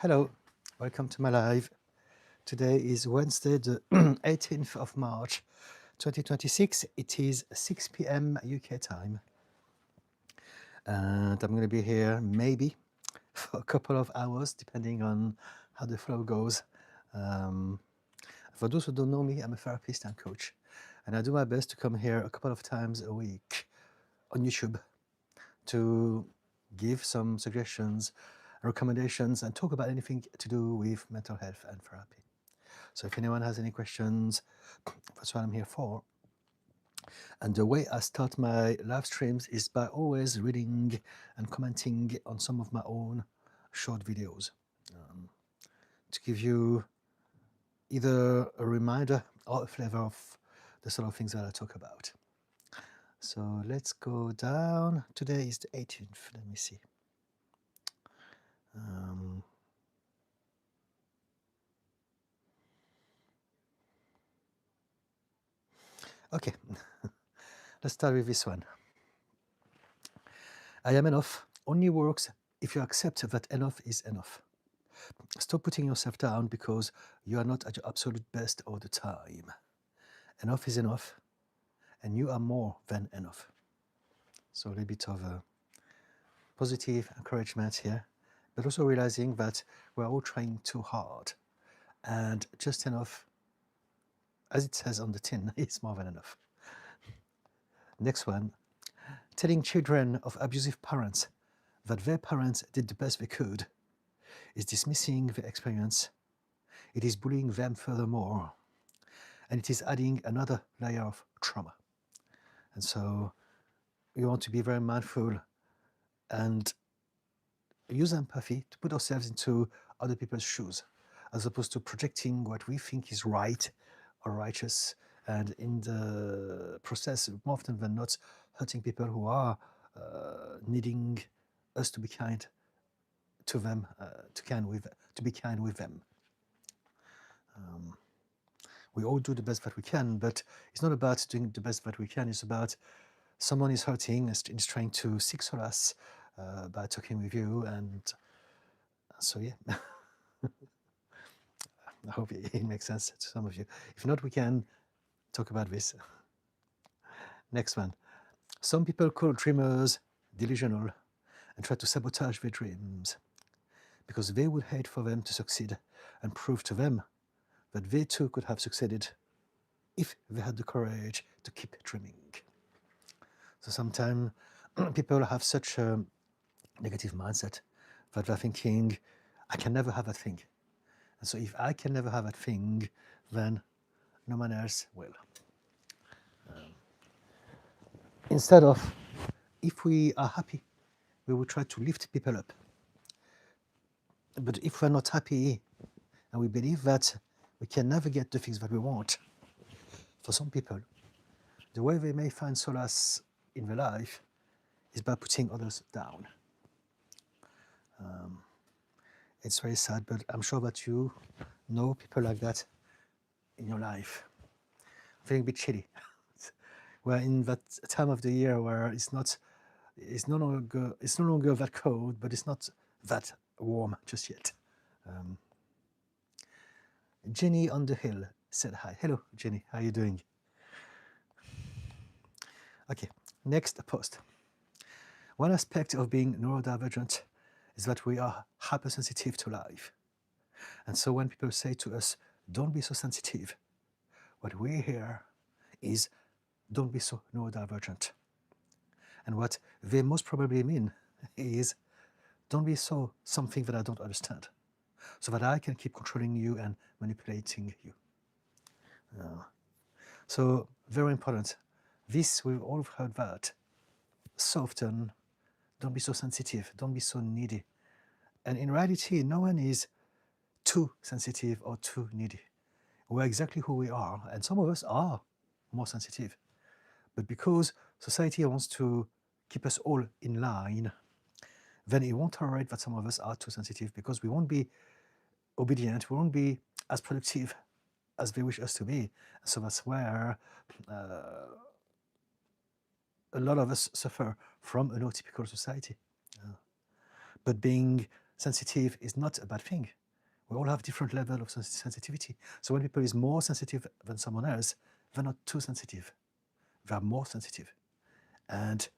Hello, welcome to my live. Today is Wednesday, the 18th of March 2026. It is 6 p.m. UK time. And I'm going to be here maybe for a couple of hours, depending on how the flow goes. For those who don't know me, I'm a therapist and coach. And I do my best to come here a couple of times a week on YouTube to give some suggestions, recommendations, and talk about anything to do with mental health and therapy. So if anyone has any questions, that's what I'm here for. And the way I start my live streams is by always reading and commenting on some of my own short videos to give you either a reminder or a flavor of the sort of things that I talk about. So let's go down. Today is the 18th. Let me see. Okay, let's start with this one. I am enough only works if you accept that enough is enough. Stop putting yourself down because you are not at your absolute best all the time. Enough is enough, and you are more than enough. So a little bit of a positive encouragement here, but also realizing that we're all trying too hard, and just enough, as it says on the tin, is more than enough. Next one, telling children of abusive parents that their parents did the best they could is dismissing the experience. It is bullying them furthermore, and it is adding another layer of trauma. And so we want to be very mindful and use empathy to put ourselves into other people's shoes, as opposed to projecting what we think is right or righteous, and in the process, more often than not, hurting people who are needing us to be kind to them, to be kind with them. We all do the best that we can, but it's not about doing the best that we can. It's about someone is hurting and is trying to seek solace by talking with you. And so, yeah, I hope it makes sense to some of you. If not, we can talk about this. Next one. Some people call dreamers delusional and try to sabotage their dreams because they would hate for them to succeed and prove to them that they too could have succeeded if they had the courage to keep dreaming. So sometimes people have such a negative mindset that they're thinking, I can never have that thing. And so if I can never have that thing, then no one else will. Instead of, if we are happy, we will try to lift people up. But if we're not happy and we believe that we can never get the things that we want, for some people, the way they may find solace in their life is by putting others down. It's very sad, but I'm sure that you know people like that in your life. I'm feeling a bit chilly. We're in that time of the year where it's no longer that cold, but it's not that warm just yet. Jenny on the hill said hi. Hello, Jenny. How are you doing? Okay, next post. One aspect of being neurodivergent is that we are hypersensitive to life. And so when people say to us, don't be so sensitive, what we hear is, don't be so neurodivergent. And what they most probably mean is, don't be so something that I don't understand, so that I can keep controlling you and manipulating you. So very important. This, we've all heard that so often. Don't be so sensitive, don't be so needy. And in reality, no one is too sensitive or too needy. We're exactly who we are, and some of us are more sensitive. But because society wants to keep us all in line, then it won't tolerate that some of us are too sensitive, because we won't be obedient, we won't be as productive as they wish us to be. So that's where a lot of us suffer from a neurotypical society. But being sensitive is not a bad thing. We all have different level of sensitivity. So when people is more sensitive than someone else, they're not too sensitive. They're more sensitive. And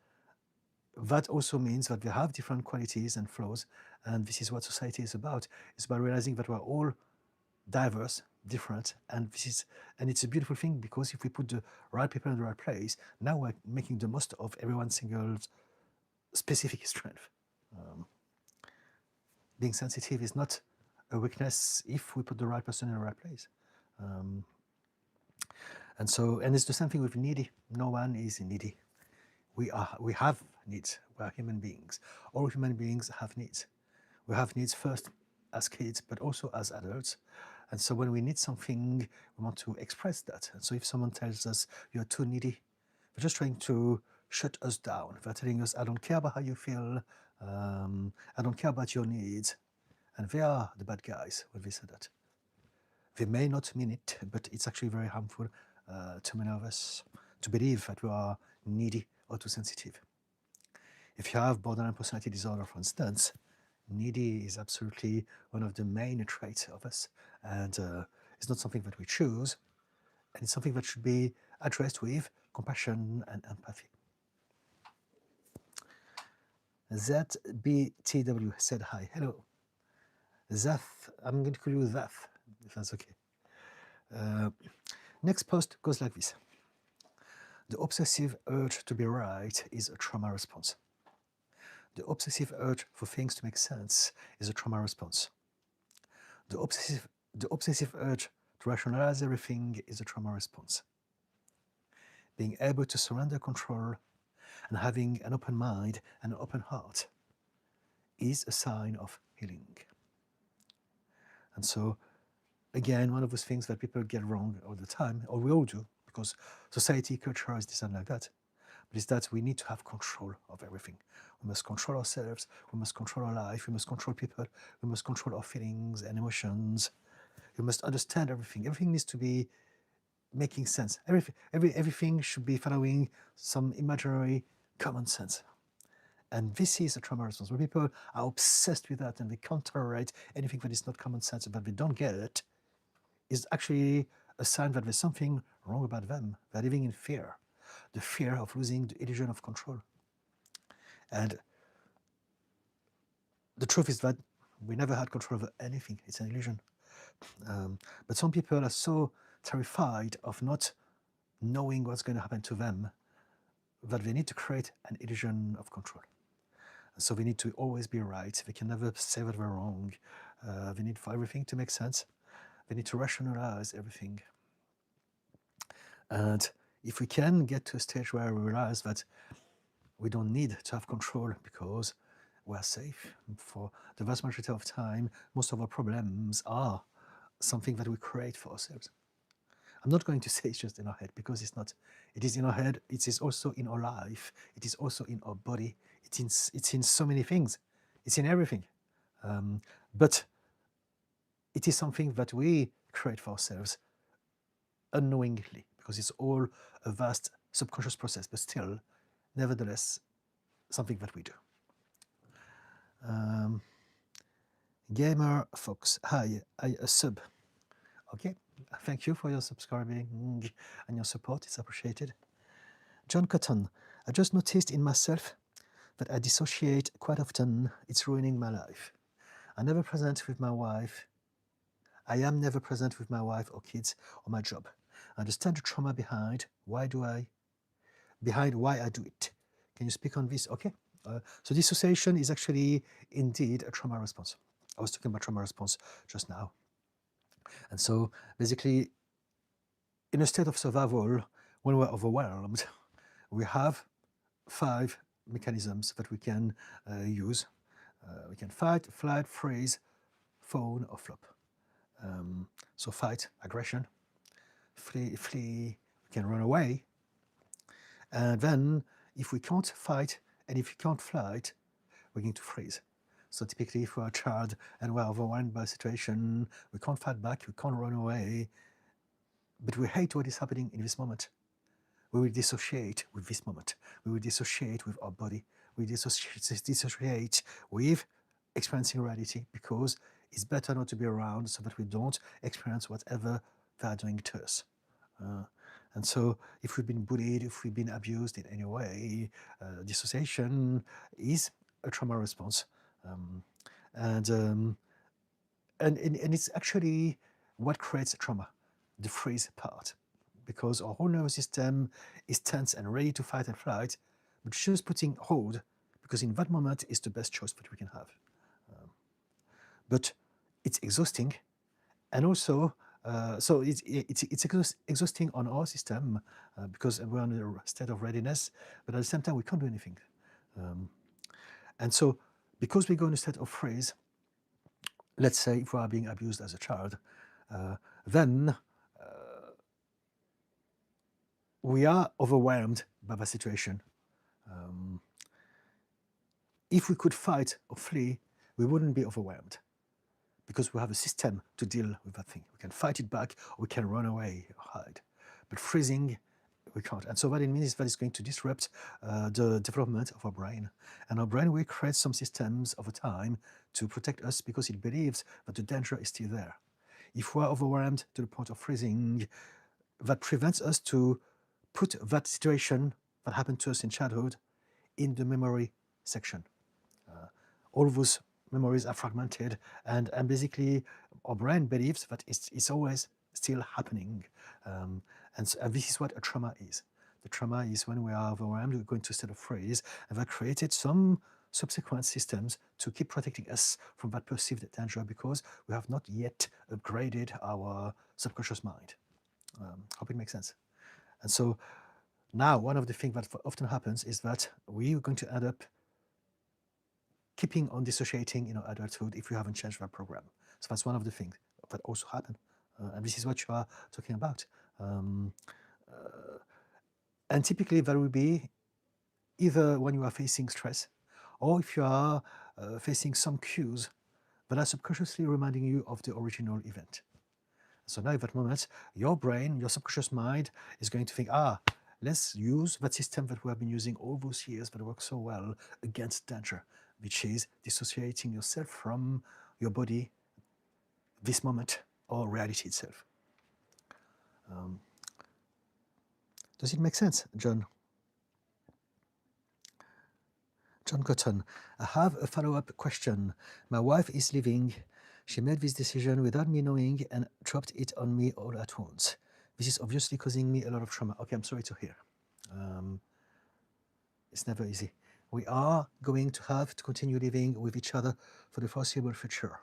that also means that they have different qualities and flaws. And this is what society is about. It's about realizing that we're all diverse, different, and it's a beautiful thing, because if we put the right people in the right place, now we're making the most of everyone's single specific strength. Being sensitive is not a weakness if we put the right person in the right place. And it's the same thing with needy. No one is needy. We have needs. We are human beings. All human beings have needs. We have needs first as kids, but also as adults. And so when we need something, we want to express that. And so if someone tells us you're too needy, they're just trying to shut us down. They're telling us, I don't care about how you feel. I don't care about your needs. And they are the bad guys when they say that. They may not mean it, but it's actually very harmful to many of us to believe that we are needy or too sensitive. If you have borderline personality disorder, for instance, needy is absolutely one of the main traits of us, and it's not something that we choose, and it's something that should be addressed with compassion and empathy. ZBTW said hi. Hello. Zath, I'm going to call you Zath, if that's okay. Next post goes like this. The obsessive urge to be right is a trauma response. The obsessive urge for things to make sense is a trauma response. The obsessive urge to rationalize everything is a trauma response. Being able to surrender control and having an open mind and an open heart is a sign of healing. And so, again, one of those things that people get wrong all the time, or we all do, because society, culture is designed like that, but is that we need to have control of everything. We must control ourselves, we must control our life, we must control people, we must control our feelings and emotions. We must understand everything. Everything needs to be making sense. Everything should be following some imaginary common sense. And this is a trauma response, where people are obsessed with that and they can't tolerate anything that is not common sense, but they don't get it, is actually a sign that there's something wrong about them. They're living in fear, the fear of losing the illusion of control. And the truth is that we never had control over anything. It's an illusion. But some people are so terrified of not knowing what's going to happen to them that they need to create an illusion of control. And so they need to always be right. They can never say that they're wrong. They need for everything to make sense. They need to rationalize everything. And if we can get to a stage where we realize that we don't need to have control because we're safe for the vast majority of time, most of our problems are something that we create for ourselves. I'm not going to say it's just in our head, because it's not. It is in our head, it is also in our life, it is also in our body, it's in so many things, it's in everything. But it is something that we create for ourselves unknowingly, because it's all a vast subconscious process, but still, nevertheless, something that we do. Gamer Fox, hi, a sub. Okay, thank you for your subscribing and your support, it's appreciated. John Cotton, I just noticed in myself that I dissociate quite often. It's ruining my life. I am never present with my wife or kids or my job. I understand the trauma behind why I do it. Can you speak on this? Okay. So dissociation is actually indeed a trauma response. I was talking about trauma response just now. And so basically, in a state of survival, when we're overwhelmed, we have 5 mechanisms that we can use. We can fight, flight, freeze, fawn, or flop. So fight, aggression. Flee, we can run away. And then, if we can't fight and if we can't flight, we're going to freeze. So typically, if we're a child and we're overwhelmed by a situation, we can't fight back, we can't run away, but we hate what is happening in this moment. We will dissociate with this moment. We will dissociate with our body. We dissociate with experiencing reality, because it's better not to be around so that we don't experience whatever they are doing to us. And so if we've been bullied, if we've been abused in any way, dissociation is a trauma response. And it's actually what creates trauma, the freeze part, because our whole nervous system is tense and ready to fight and flight, but just putting hold, because in that moment is the best choice that we can have. But it's exhausting, and also so it's exhausting on our system because we're in a state of readiness, but at the same time we can't do anything. And so because we go in a state of freeze, let's say if we are being abused as a child, then we are overwhelmed by the situation. If we could fight or flee, we wouldn't be overwhelmed, because we have a system to deal with that thing. We can fight it back, or we can run away or hide. But freezing, we can't. And so what it means is that it's going to disrupt the development of our brain. And our brain will create some systems over time to protect us, because it believes that the danger is still there. If we are overwhelmed to the point of freezing, that prevents us to put that situation that happened to us in childhood in the memory section. All of those memories are fragmented, and basically our brain believes that it's always still happening. And this is what a trauma is. The trauma is when we are overwhelmed, we go into a state of freeze, and that created some subsequent systems to keep protecting us from that perceived danger, because we have not yet upgraded our subconscious mind. Hope it makes sense. And so now one of the things that often happens is that we are going to end up keeping on dissociating in our adulthood if we haven't changed that program. So that's one of the things that also happen. And this is what you are talking about. And typically that will be either when you are facing stress, or if you are facing some cues that are subconsciously reminding you of the original event. So now at that moment, your brain, your subconscious mind is going to think, let's use that system that we have been using all those years that works so well against danger, which is dissociating yourself from your body, this moment, or reality itself. Does it make sense, John? John Cotton, I have a follow-up question. My wife is leaving. She made this decision without me knowing and dropped it on me all at once. This is obviously causing me a lot of trauma. Okay, I'm sorry to hear. It's never easy. We are going to have to continue living with each other for the foreseeable future.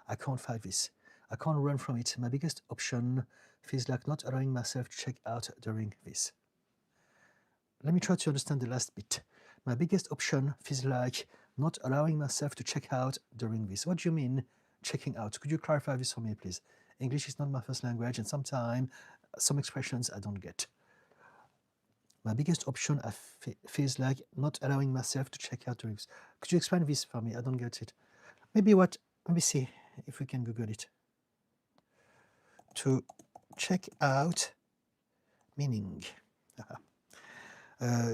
I can't fight this. I can't run from it. My biggest option feels like not allowing myself to check out during this. Let me try to understand the last bit. My biggest option feels like not allowing myself to check out during this. What do you mean, checking out? Could you clarify this for me, please? English is not my first language, and sometimes some expressions I don't get. My biggest option feels like not allowing myself to check out during this. Could you explain this for me? I don't get it. Let me see if we can Google it. To check out meaning.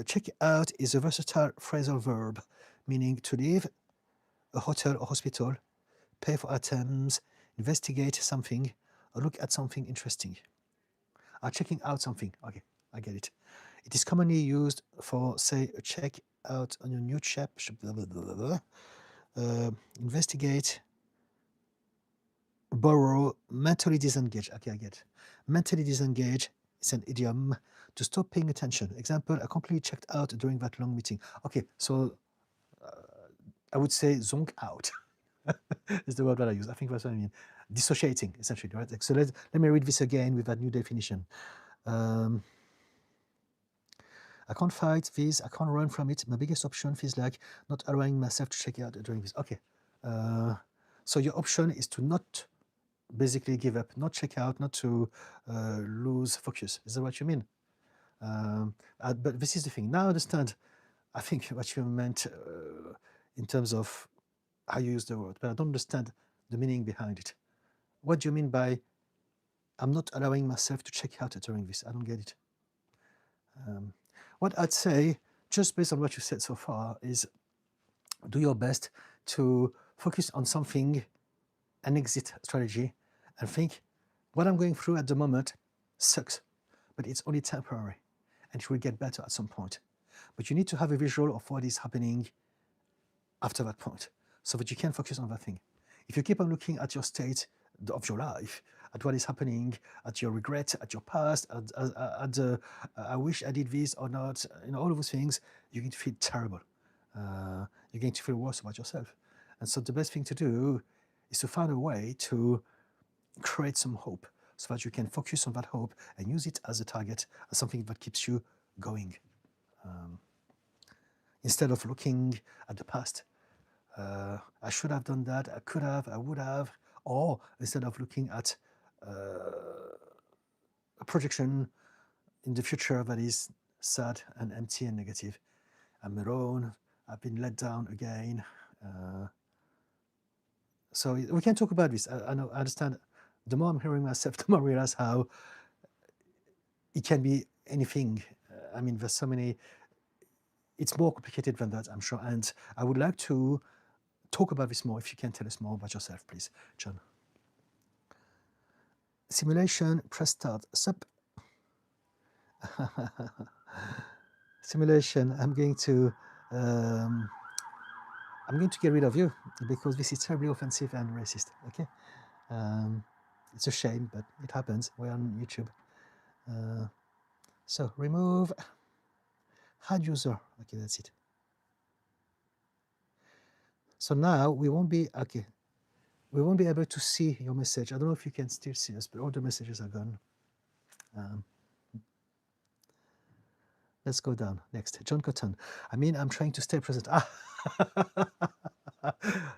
Check out is a versatile phrasal verb meaning to leave a hotel or hospital, pay for items, investigate something, or look at something interesting. Checking out something. Okay, I get it. It is commonly used for, say, a check out on your new shop, investigate, borrow, mentally disengage. Okay, I get it. Mentally disengage is an idiom to stop paying attention. Example, I completely checked out during that long meeting. Okay, so I would say zonk out. Is the word that I use. I think that's what I mean. Dissociating, essentially, right? So let me read this again with that new definition. I can't fight this. I can't run from it. My biggest option feels like not allowing myself to check out during this. Okay. So your option is to not basically give up, not check out, not to lose focus. Is that what you mean? But this is the thing. Now I understand, I think, what you meant in terms of how you use the word, but I don't understand the meaning behind it. What do you mean by I'm not allowing myself to check out during this? I don't get it. What I'd say, just based on what you said so far, is do your best to focus on something, an exit strategy, and think, what I'm going through at the moment sucks, but it's only temporary, and it will get better at some point. But you need to have a visual of what is happening after that point, so that you can focus on that thing. If you keep on looking at your state of your life, at what is happening, at your regret, at your past, at the I wish I did this or not, all of those things, you're going to feel terrible. You're going to feel worse about yourself. And so the best thing to do is to find a way to create some hope, so that you can focus on that hope and use it as a target, as something that keeps you going. Instead of looking at the past, I should have done that, I could have, I would have, or instead of looking at a projection in the future that is sad and empty and negative. I'm alone, I've been let down again. So we can talk about this. I know, I understand. The more I'm hearing myself, the more I realize how it can be anything. I mean, there's so many, it's more complicated than that, I'm sure. And I would like to talk about this more. If you can tell us more about yourself, please, John. Simulation, press start. Sup. Simulation, I'm going to get rid of you because this is terribly offensive and racist. Okay, it's a shame, but it happens. We're on YouTube. So remove, hide user. Okay, that's it. So now we won't be able to see your message. I don't know if you can still see us, but all the messages are gone. Let's go down. Next, John Cotton. I mean, I'm trying to stay present.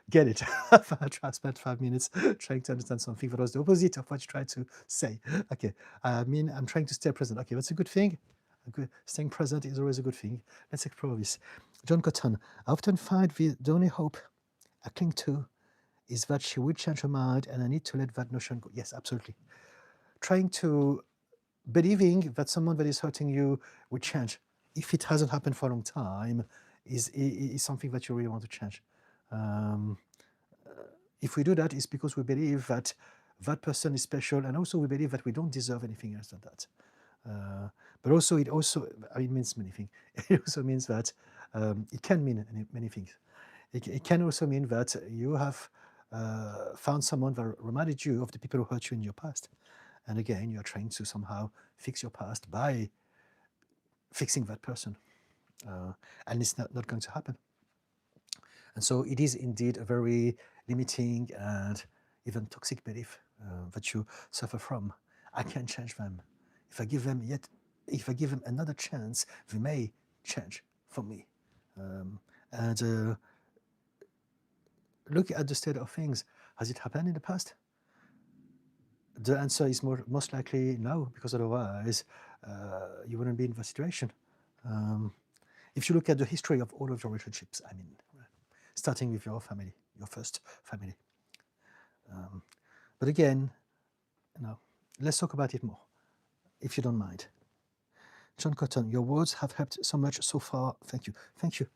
Get it. I spent 5 minutes trying to understand something that was the opposite of what you tried to say. Okay, I mean, I'm trying to stay present. Okay, that's a good thing. Staying present is always a good thing. Let's explore this. John Cotton. I often find the only hope I cling to is that she will change her mind, and I need to let that notion go. Yes, absolutely. Trying to believing that someone that is hurting you will change, if it hasn't happened for a long time, is something that you really want to change. If we do that, it's because we believe that that person is special, and also we believe that we don't deserve anything else than that. But also, it means many things. It also means that it can mean many things. It can also mean that you have found someone that reminded you of the people who hurt you in your past. And again, you are trying to somehow fix your past by fixing that person. And it's not going to happen. And so it is indeed a very limiting and even toxic belief that you suffer from. I can't change them. If I give them another chance, they may change for me. And look at the state of things. Has it happened in the past? The answer is most likely no, because otherwise you wouldn't be in that situation. If you look at the history of all of your relationships, I mean, starting with your family, your first family. But again, let's talk about it more, if you don't mind. John Cotton, your words have helped so much so far. Thank you. Thank you.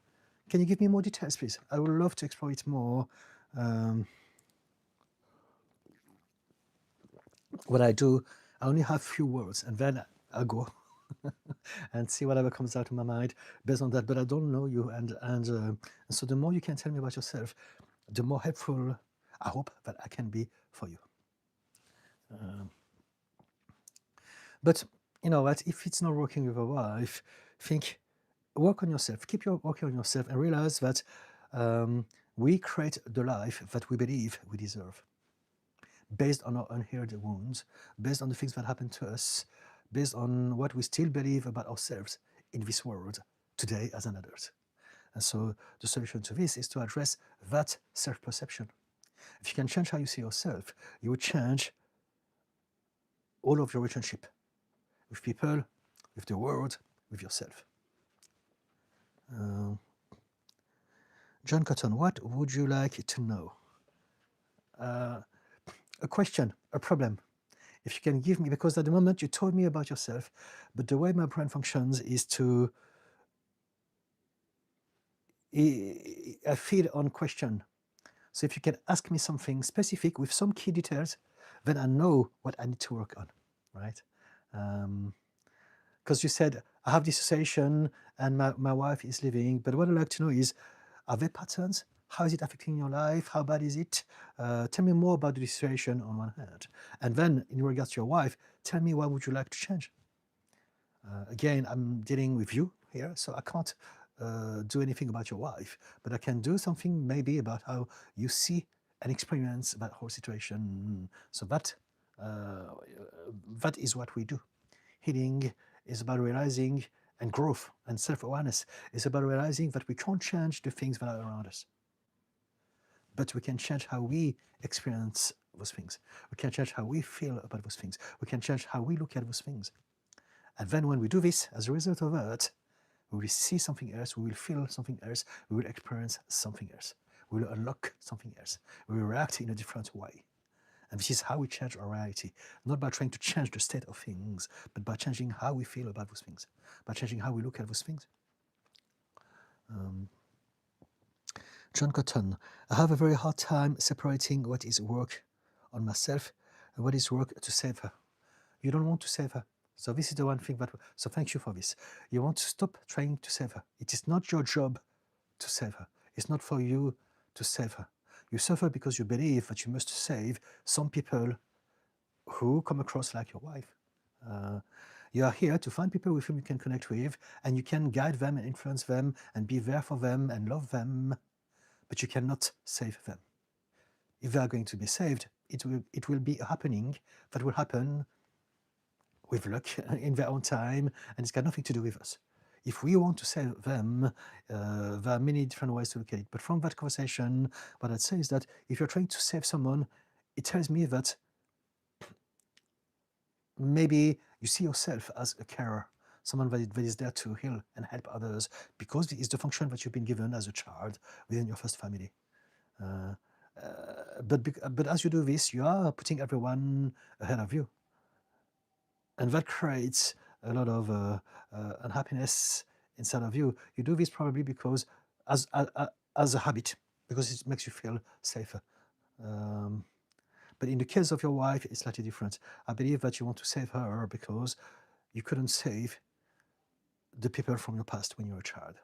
Can you give me more details, please? I would love to explore it more. What I do, I only have few words, and then I'll go and see whatever comes out of my mind based on that. But I don't know you, and so the more you can tell me about yourself, the more helpful I hope that I can be for you. But you know what? If it's not working with a wife, work on yourself. Keep working on yourself, and realize that we create the life that we believe we deserve, based on our unhealed wounds, based on the things that happened to us, based on what we still believe about ourselves in this world today as an adult. And so the solution to this is to address that self-perception. If you can change how you see yourself, you will change all of your relationship with people, with the world, with yourself. John Cotton, what would you like to know? A question, a problem. If you can give me, because at the moment you told me about yourself, but the way my brain functions is to, I feed on question. So if you can ask me something specific with some key details, then I know what I need to work on, right? Because you said, I have dissociation and my wife is leaving, but what I'd like to know is, are there patterns? How is it affecting your life? How bad is it? Tell me more about the dissociation on one hand. And then in regards to your wife, tell me what would you like to change? Again, I'm dealing with you here, so I can't do anything about your wife, but I can do something maybe about how you see and experience that whole situation. So that is what we do. Healing is about realizing, and growth and self-awareness is about realizing that we can't change the things that are around us, but we can change how we experience those things. We can change how we feel about those things. We can change how we look at those things. And then when we do this, as a result of that, we will see something else, we will feel something else, we will experience something else, we will unlock something else, we will react in a different way. And this is how we change our reality, not by trying to change the state of things, but by changing how we feel about those things, by changing how we look at those things. John Cotton, I have a very hard time separating what is work on myself and what is work to save her. You don't want to save her. So this is the one thing so thank you for this. You want to stop trying to save her. It is not your job to save her. It's not for you to save her. You suffer because you believe that you must save some people who come across like your wife. You are here to find people with whom you can connect with, and you can guide them and influence them and be there for them and love them, but you cannot save them. If they are going to be saved, it will be a happening that will happen with luck in their own time, and it's got nothing to do with us. If we want to save them, there are many different ways to look at it. But from that conversation, what I'd say is that if you're trying to save someone, it tells me that maybe you see yourself as a carer, someone that is there to heal and help others, because it's the function that you've been given as a child within your first family. But as you do this, you are putting everyone ahead of you. And that creates a lot of unhappiness inside of you. You do this probably because as a habit, because it makes you feel safer. But in the case of your wife, it's slightly different. I believe that you want to save her because you couldn't save the people from your past when you were a child,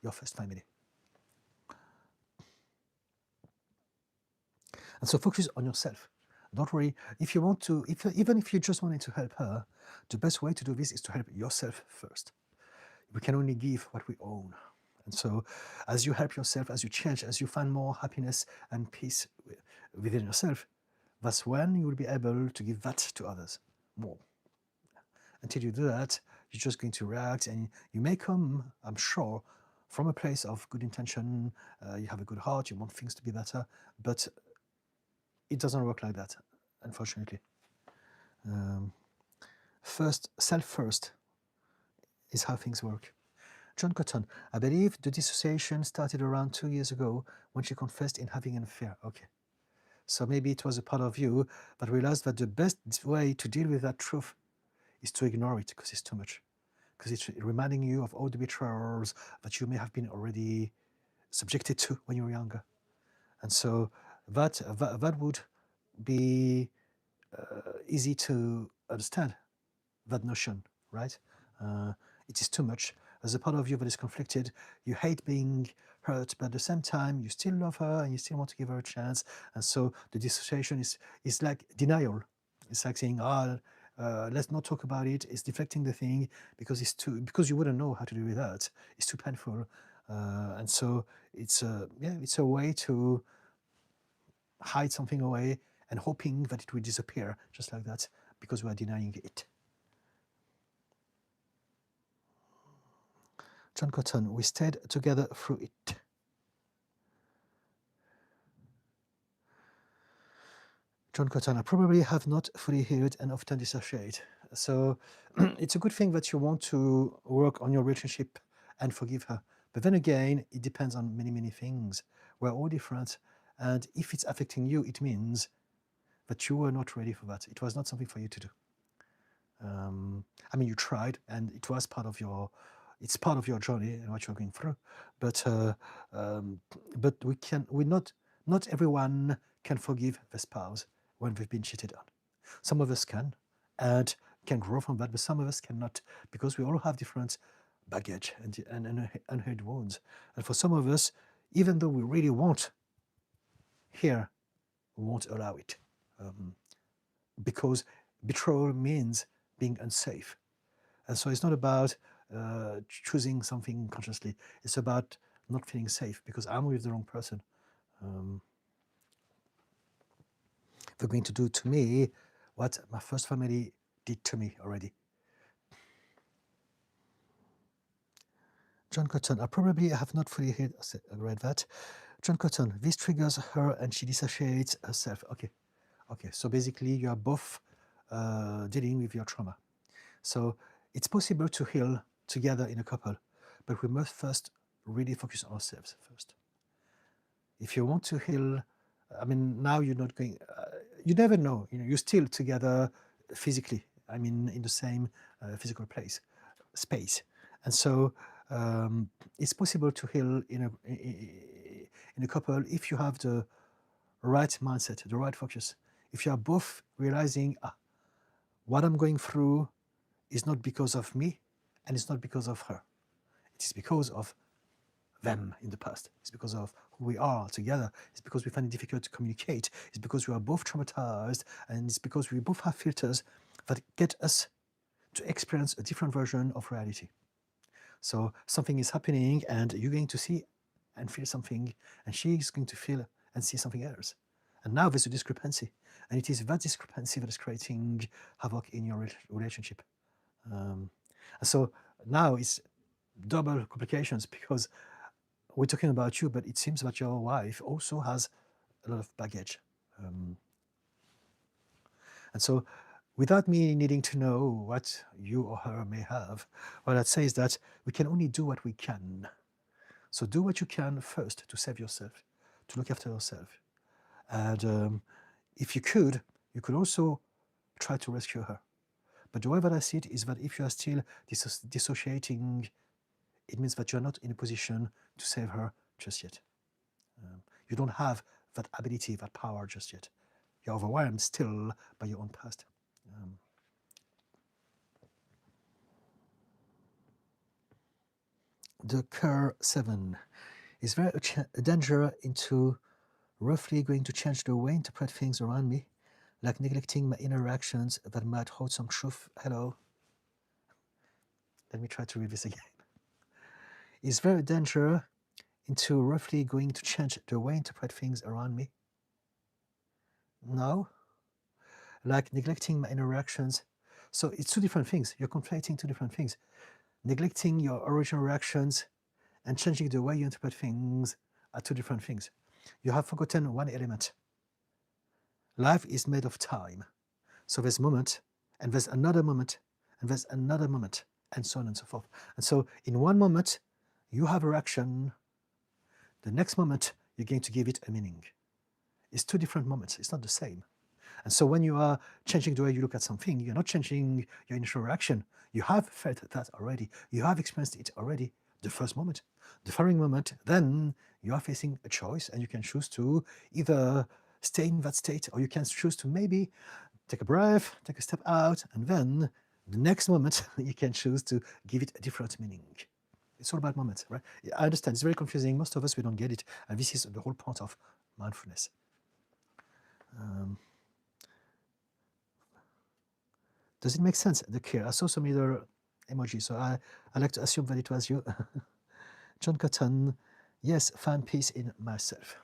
your first family. And so focus on yourself. Don't worry. If you want to, even if you just wanted to help her, the best way to do this is to help yourself first. We can only give what we own. And so as you help yourself, as you change, as you find more happiness and peace within yourself, that's when you will be able to give that to others more. Until you do that, you're just going to react, and you may come, I'm sure, from a place of good intention. You have a good heart, you want things to be better, but it doesn't work like that, unfortunately. Self first is how things work. John Cotton, I believe the dissociation started around 2 years ago when she confessed in having an affair. Okay. So maybe it was a part of you that realized that the best way to deal with that truth is to ignore it because it's too much. Because it's reminding you of all the betrayals that you may have been already subjected to when you were younger. And so that would be easy to understand, that notion, right? It is too much. There's a part of you that is conflicted. You hate being hurt, but at the same time, you still love her and you still want to give her a chance. And so the dissociation is like denial. It's like saying, let's not talk about it. It's deflecting the thing because you wouldn't know how to deal with that. It's too painful. And so it's a way to hide something away and hoping that it will disappear just like that because we are denying it. John Cotton, we stayed together through it. John Cotton, I probably have not fully healed and often dissociate. So it's a good thing that you want to work on your relationship and forgive her. But then again, it depends on many, many things. We're all different. And if it's affecting you, it means that you were not ready for that. It was not something for you to do. I mean, you tried, and it was part of your journey and what you're going through. But we're not Not everyone can forgive their spouse when they've been cheated on. Some of us can and can grow from that, but some of us cannot, because we all have different baggage and unheard wounds. And for some of us, even though we really want, here, we won't allow it. Because betrayal means being unsafe. And so it's not about choosing something consciously. It's about not feeling safe because I'm with the wrong person. They're going to do to me what my first family did to me already. John Cotton, I probably have not fully read that. John Cotton, this triggers her and she dissociates herself. Okay, so basically you are both dealing with your trauma. So it's possible to heal together in a couple, but we must first really focus on ourselves first. If you want to heal, I mean, now you're not going, you never know, you're still together physically, I mean, in the same physical space. And so it's possible to heal in a couple if you have the right mindset, the right focus. If you are both realizing, what I'm going through is not because of me and it's not because of her. It is because of them in the past. It's because of who we are together. It's because we find it difficult to communicate. It's because we are both traumatized, and it's because we both have filters that get us to experience a different version of reality. So something is happening and you're going to see and feel something, and she's going to feel and see something else. And now there's a discrepancy. And it is that discrepancy that is creating havoc in your relationship. And so now it's double complications because we're talking about you, but it seems that your wife also has a lot of baggage. And so without me needing to know what you or her may have, what I'd say is that we can only do what we can. So do what you can first to save yourself, to look after yourself. And if you could also try to rescue her. But the way that I see it is that if you are still dissociating, it means that you're not in a position to save her just yet. You don't have that ability, that power just yet. You're overwhelmed still by your own past. The Cur 7 is very a danger into roughly going to change the way I interpret things around me, like neglecting my interactions that might hold some truth. Hello. Let me try to read this again. Is very danger into roughly going to change the way I interpret things around me. No. Like neglecting my interactions. So it's two different things. You're conflating two different things. Neglecting your original reactions and changing the way you interpret things are two different things. You have forgotten one element. Life is made of time. So there's a moment, and there's another moment, and there's another moment, and so on and so forth. And so in one moment, you have a reaction. The next moment, you're going to give it a meaning. It's two different moments. It's not the same. And so when you are changing the way you look at something, you're not changing your initial reaction. You have felt that already. You have experienced it already, the first moment. The following moment, then you are facing a choice, and you can choose to either stay in that state, or you can choose to maybe take a breath, take a step out, and then the next moment, you can choose to give it a different meaning. It's all about moments, right? I understand, it's very confusing. Most of us, we don't get it. And this is the whole point of mindfulness. Does it make sense, the care? I saw some other emoji, so I like to assume that it was you. John Cotton, yes, find peace in myself.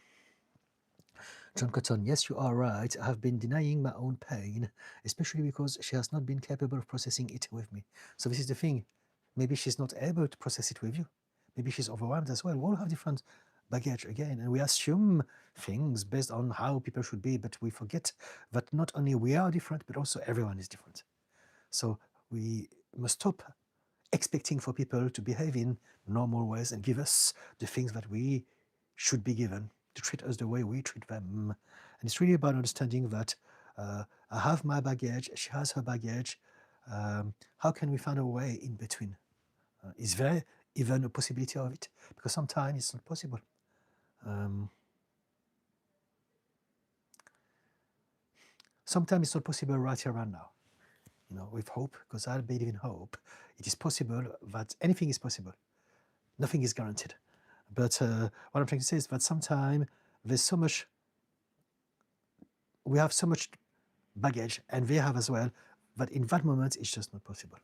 John Cotton, yes, you are right. I have been denying my own pain, especially because she has not been capable of processing it with me. So this is the thing. Maybe she's not able to process it with you. Maybe she's overwhelmed as well. We all have different baggage again, and we assume things based on how people should be, but we forget that not only we are different, but also everyone is different. So we must stop expecting for people to behave in normal ways and give us the things that we should be given, to treat us the way we treat them. And it's really about understanding that I have my baggage, she has her baggage. How can we find a way in between? Is there even a possibility of it? Because sometimes it's not possible. Sometimes it's not possible right here, right now. You know, with hope, because I believe in hope, it is possible that anything is possible. Nothing is guaranteed. But what I'm trying to say is that sometimes there's so much, we have so much baggage, and they have as well, but in that moment, it's just not possible.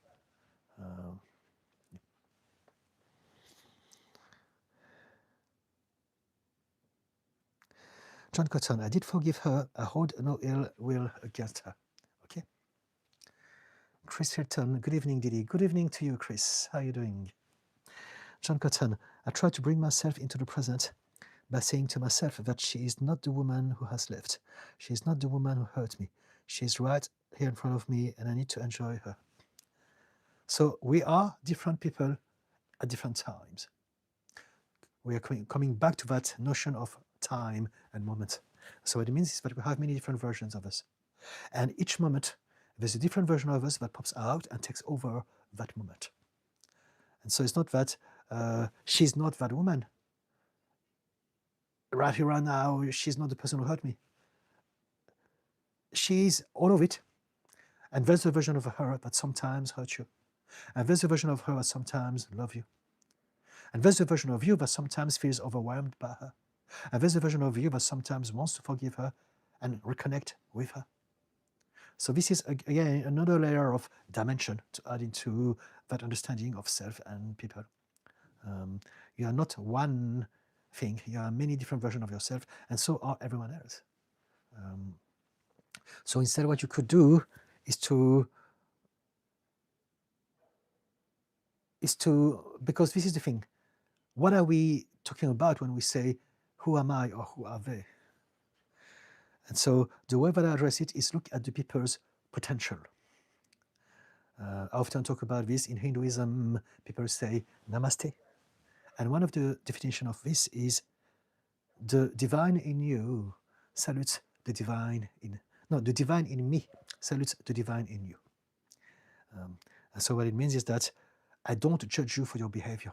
John Cotton, I did forgive her. I hold no ill will against her. Okay. Chris Hilton, good evening, Didi. Good evening to you, Chris. How are you doing? John Cotton, I try to bring myself into the present by saying to myself that she is not the woman who has left. She is not the woman who hurt me. She is right here in front of me, and I need to enjoy her. So we are different people at different times. We are coming back to that notion of time and moment. So what it means is that we have many different versions of us. And each moment, there's a different version of us that pops out and takes over that moment. And so it's not that she's not that woman. Right here, right now, she's not the person who hurt me. She's all of it. And there's a version of her that sometimes hurts you. And there's a version of her that sometimes loves you. And there's a version of you that sometimes feels overwhelmed by her. And there's a version of you that sometimes wants to forgive her and reconnect with her. So this is, again, another layer of dimension to add into that understanding of self and people. You are not one thing. You are many different versions of yourself, and so are everyone else. So instead, what you could do is to, because this is the thing, what are we talking about when we say, who am I or who are they? And so the way that I address it is look at the people's potential. I often talk about this in Hinduism. People say namaste. And one of the definitions of this is the divine in you salutes the divine in, no, the divine in me salutes the divine in you. And so what it means is that I don't judge you for your behavior.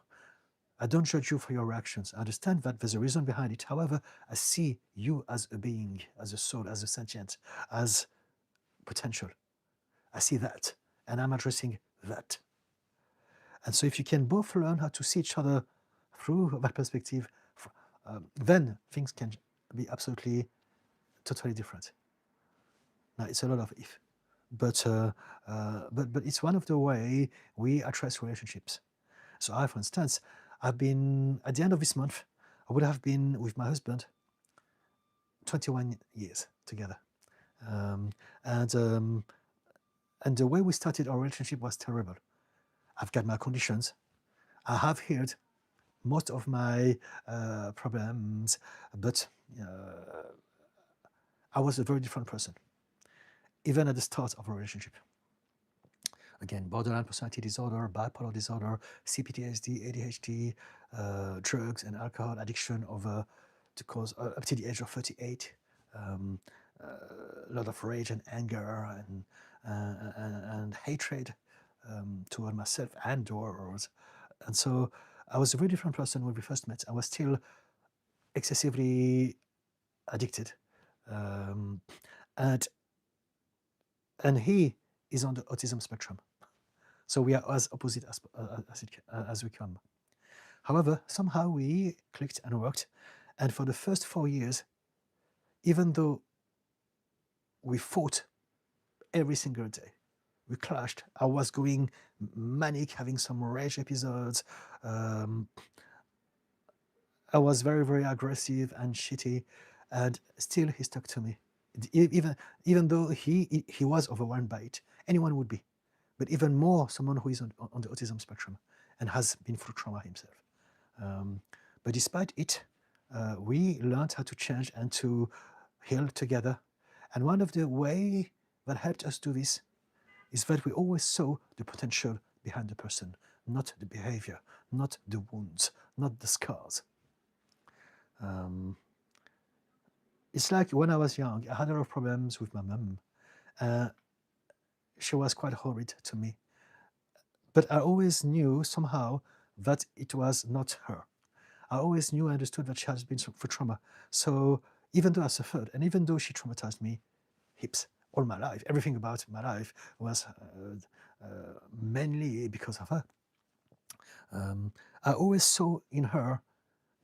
I don't judge you for your reactions. I understand that there's a reason behind it. However, I see you as a being, as a soul, as a sentient, as potential. I see that, and I'm addressing that. And so if you can both learn how to see each other through that perspective, then things can be absolutely, totally different. Now, it's a lot of if, but it's one of the way we address relationships. So I, for instance, I've been, at the end of this month, I would have been with my husband 21 years together. And the way we started our relationship was terrible. I've got my conditions. I have healed most of my problems, but I was a very different person, even at the start of our relationship. Again, borderline personality disorder, bipolar disorder, CPTSD, ADHD, drugs and alcohol addiction over the course up to the age of 38. A lot of rage and anger and hatred toward myself and towards. And so I was a very different person when we first met. I was still excessively addicted. And he is on the autism spectrum. So we are as opposite as we come. However, somehow we clicked and worked. And for the first 4 years, even though we fought every single day, we clashed. I was going manic, having some rage episodes. I was very, very aggressive and shitty, and still he stuck to me. Even though he was overwhelmed by it, anyone would be, but even more someone who is on the autism spectrum and has been through trauma himself. But despite it, we learned how to change and to heal together. And one of the ways that helped us do this is that we always saw the potential behind the person, not the behavior, not the wounds, not the scars. It's like when I was young, I had a lot of problems with my mum. She was quite horrid to me. But I always knew somehow that it was not her. I always knew, I understood that she has been through trauma. So even though I suffered, and even though she traumatized me, heaps, all my life. Everything about my life was mainly because of her. I always saw in her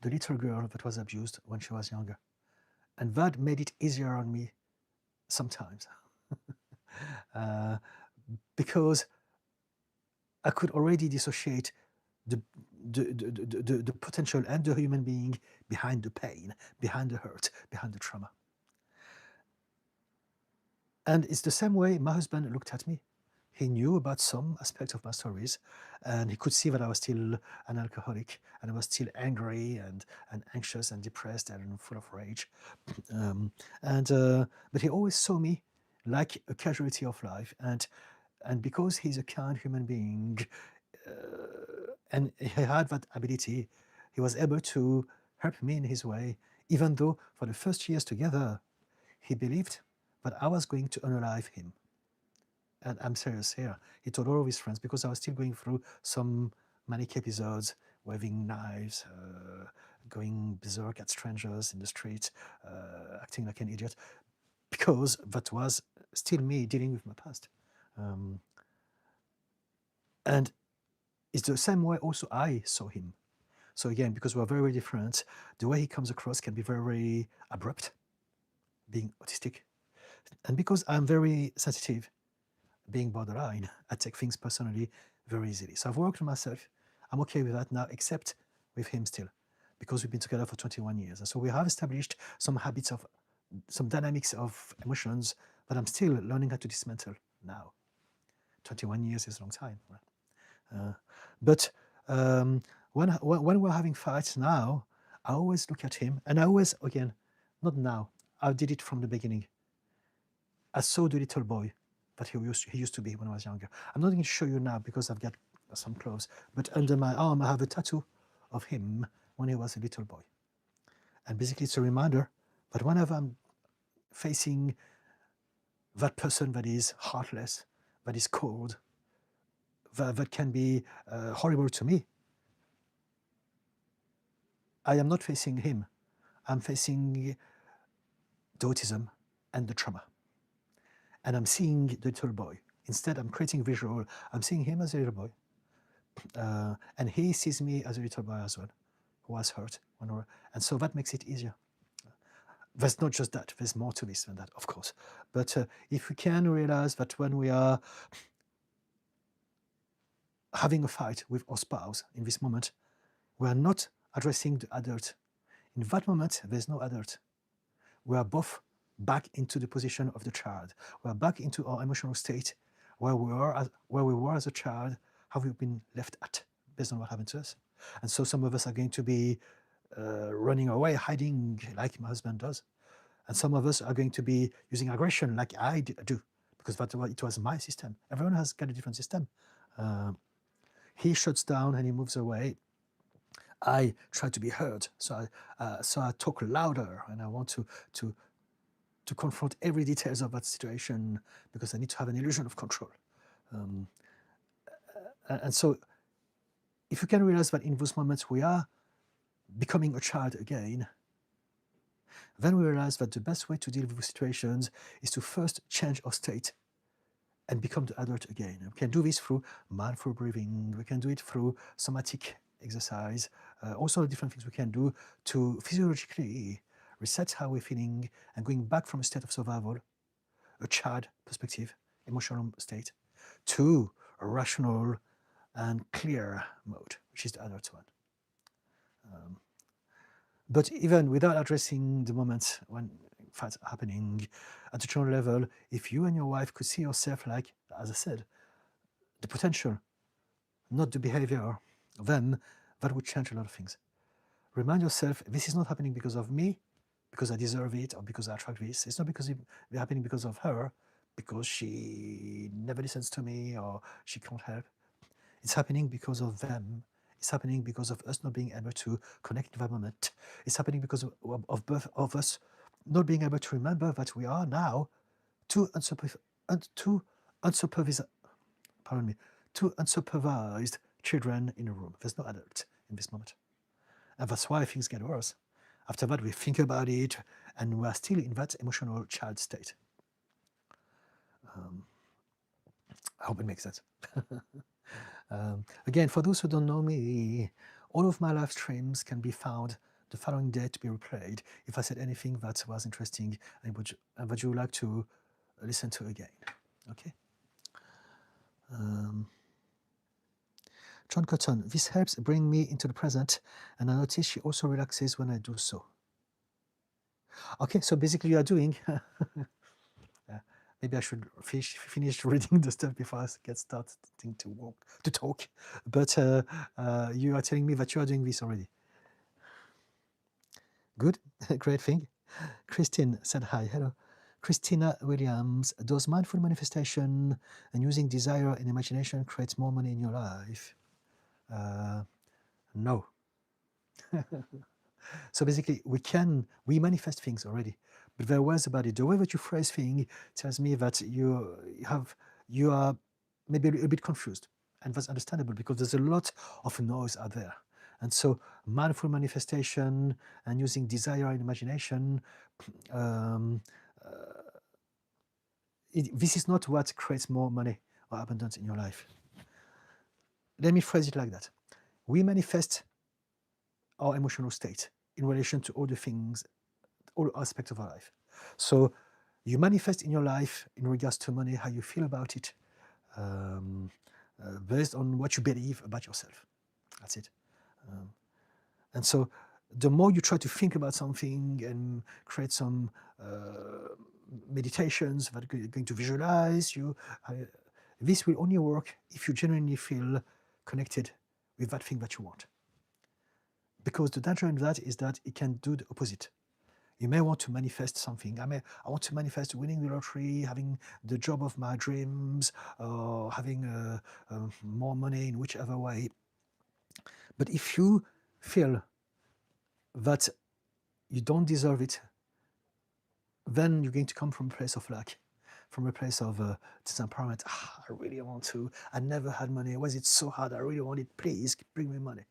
the little girl that was abused when she was younger. And that made it easier on me sometimes. Because I could already dissociate the potential and the human being behind the pain, behind the hurt, behind the trauma. And it's the same way my husband looked at me. He knew about some aspects of my stories, and he could see that I was still an alcoholic, and I was still angry and anxious and depressed and full of rage. But he always saw me like a casualty of life, and because he's a kind human being, and he had that ability, he was able to help me in his way, even though for the first years together, he believed that I was going to unalive him. And I'm serious here. He told all of his friends, because I was still going through some manic episodes, waving knives, going berserk at strangers in the street, acting like an idiot, because that was still me dealing with my past. And it's the same way also I saw him. So again, because we're very, very different, the way he comes across can be very, very abrupt, being autistic. And because I'm very sensitive, being borderline, I take things personally very easily. So I've worked on myself. I'm okay with that now, except with him still, because we've been together for 21 years. And so we have established some habits of, some dynamics of emotions that I'm still learning how to dismantle now. 21 years is a long time. Right? But when we're having fights now, I always look at him, and I always, again, not now, I did it from the beginning. I saw the little boy that he used to be when I was younger. I'm not going to show you now because I've got some clothes, but under my arm I have a tattoo of him when he was a little boy. And basically it's a reminder that whenever I'm facing that person that is heartless, that is cold, that can be horrible to me, I am not facing him. I'm facing the autism and the trauma. And I'm seeing the little boy. Instead, I'm creating visual. I'm seeing him as a little boy. And he sees me as a little boy as well, who was hurt. And so that makes it easier. There's not just that. There's more to this than that, of course. But if we can realize that when we are having a fight with our spouse in this moment, we are not addressing the adult. In that moment, there's no adult. We are both back into the position of the child. We are back into our emotional state where we were as a child, how we've been left at based on what happened to us. And so some of us are going to be running away, hiding like my husband does. And some of us are going to be using aggression like I do, because it was my system. Everyone has got a different system. He shuts down and he moves away. I try to be heard, so I talk louder, and I want to confront every details of that situation because I need to have an illusion of control. And so if you can realize that in those moments we are becoming a child again, then we realize that the best way to deal with situations is to first change our state and become the adult again. We can do this through mindful breathing. We can do it through somatic exercise, all sorts of different things we can do to physiologically reset how we're feeling and going back from a state of survival, a child perspective, emotional state, to a rational and clear mode, which is the adult one. But even without addressing the moments when fights are happening at the general level, if you and your wife could see yourself like, as I said, the potential, not the behavior, then that would change a lot of things. Remind yourself, this is not happening because of me, because I deserve it, or because I attract this. It's not because it's happening because of her, because she never listens to me or she can't help. It's happening because of them. It's happening because of us not being able to connect in that moment. It's happening because of both of us not being able to remember that we are now two unsupervised children in a room. There's no adult in this moment. And that's why things get worse. After that, we think about it, and we are still in that emotional child state. I hope it makes sense. Again, for those who don't know me, all of my live streams can be found the following day to be replayed if I said anything that was interesting and that you would like to listen to again. Okay. John Cotton, this helps bring me into the present, and I notice she also relaxes when I do so. Okay, so basically you are doing, maybe I should finish reading the stuff before I get started to talk, but you are telling me that you are doing this already. Good, great thing. Christine said hi, hello. Christina Williams, does mindful manifestation and using desire and imagination create more money in your life? No. So basically, we manifest things already, but there was about it. The way that you phrase things tells me that you are maybe a little bit confused, and that's understandable because there's a lot of noise out there. And so, mindful manifestation and using desire and imagination, this is not what creates more money or abundance in your life. Let me phrase it like that. We manifest our emotional state in relation to all the things, all aspects of our life. So you manifest in your life in regards to money, how you feel about it, based on what you believe about yourself. That's it. And so the more you try to think about something and create some meditations that are going to visualize you, this will only work if you genuinely feel connected with that thing that you want. Because the danger in that is that it can do the opposite. You may want to manifest something. I want to manifest winning the lottery, having the job of my dreams, or having more money in whichever way. But if you feel that you don't deserve it, then you're going to come from a place of lack, from a place of disempowerment. I really want to. I never had money. Why is it so hard? I really want it. Please bring me money.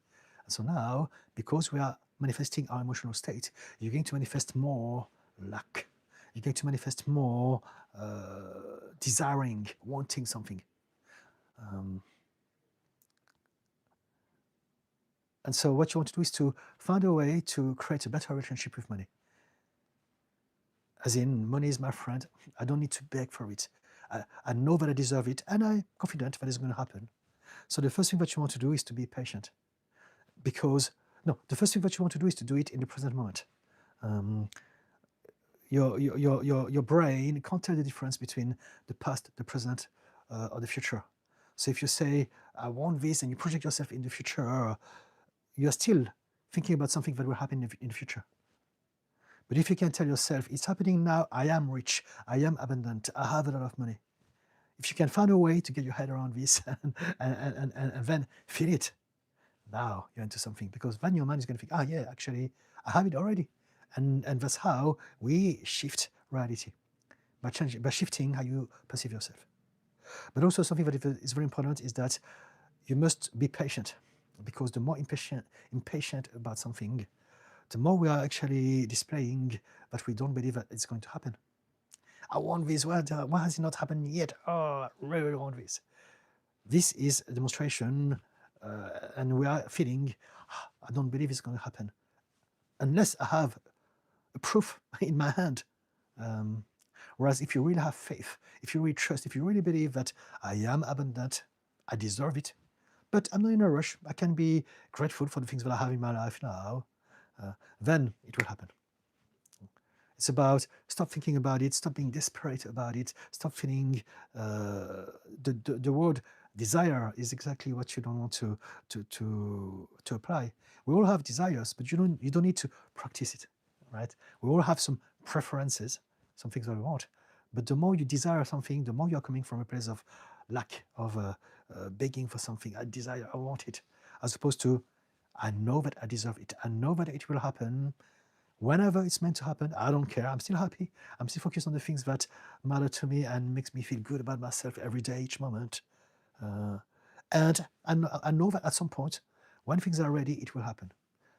And so now, because we are manifesting our emotional state, you're going to manifest more lack. You're going to manifest more desiring, wanting something. And so what you want to do is to find a way to create a better relationship with money. As in, money is my friend. I don't need to beg for it. I know that I deserve it, and I'm confident that it's going to happen. So the first thing that you want to do is to be patient. The first thing that you want to do is to do it in the present moment. Your brain can't tell the difference between the past, the present, or the future. So if you say, I want this, and you project yourself in the future, you're still thinking about something that will happen in the future. But if you can tell yourself, it's happening now, I am rich, I am abundant, I have a lot of money. If you can find a way to get your head around this and then feel it, now you're into something, because then your mind is going to think, yeah, actually, I have it already. And that's how we shift reality, by shifting how you perceive yourself. But also something that is very important is that you must be patient, because the more impatient about something, the more we are actually displaying that we don't believe that it's going to happen. I want this, why has it not happened yet? I really want this. This is a demonstration, and we are feeling, I don't believe it's going to happen, unless I have a proof in my hand. Whereas if you really have faith, if you really trust, if you really believe that I am abundant, I deserve it, but I'm not in a rush, I can be grateful for the things that I have in my life now, then it will happen. It's about stop thinking about it, stop being desperate about it, stop feeling the word desire is exactly what you don't want to apply. We all have desires, but you don't need to practice it, right? We all have some preferences, some things that we want. But the more you desire something, the more you're coming from a place of lack, of begging for something. I desire, I want it, as opposed to I know that I deserve it. I know that it will happen. Whenever it's meant to happen, I don't care. I'm still happy. I'm still focused on the things that matter to me and makes me feel good about myself every day, each moment. And I know that at some point, when things are ready, it will happen.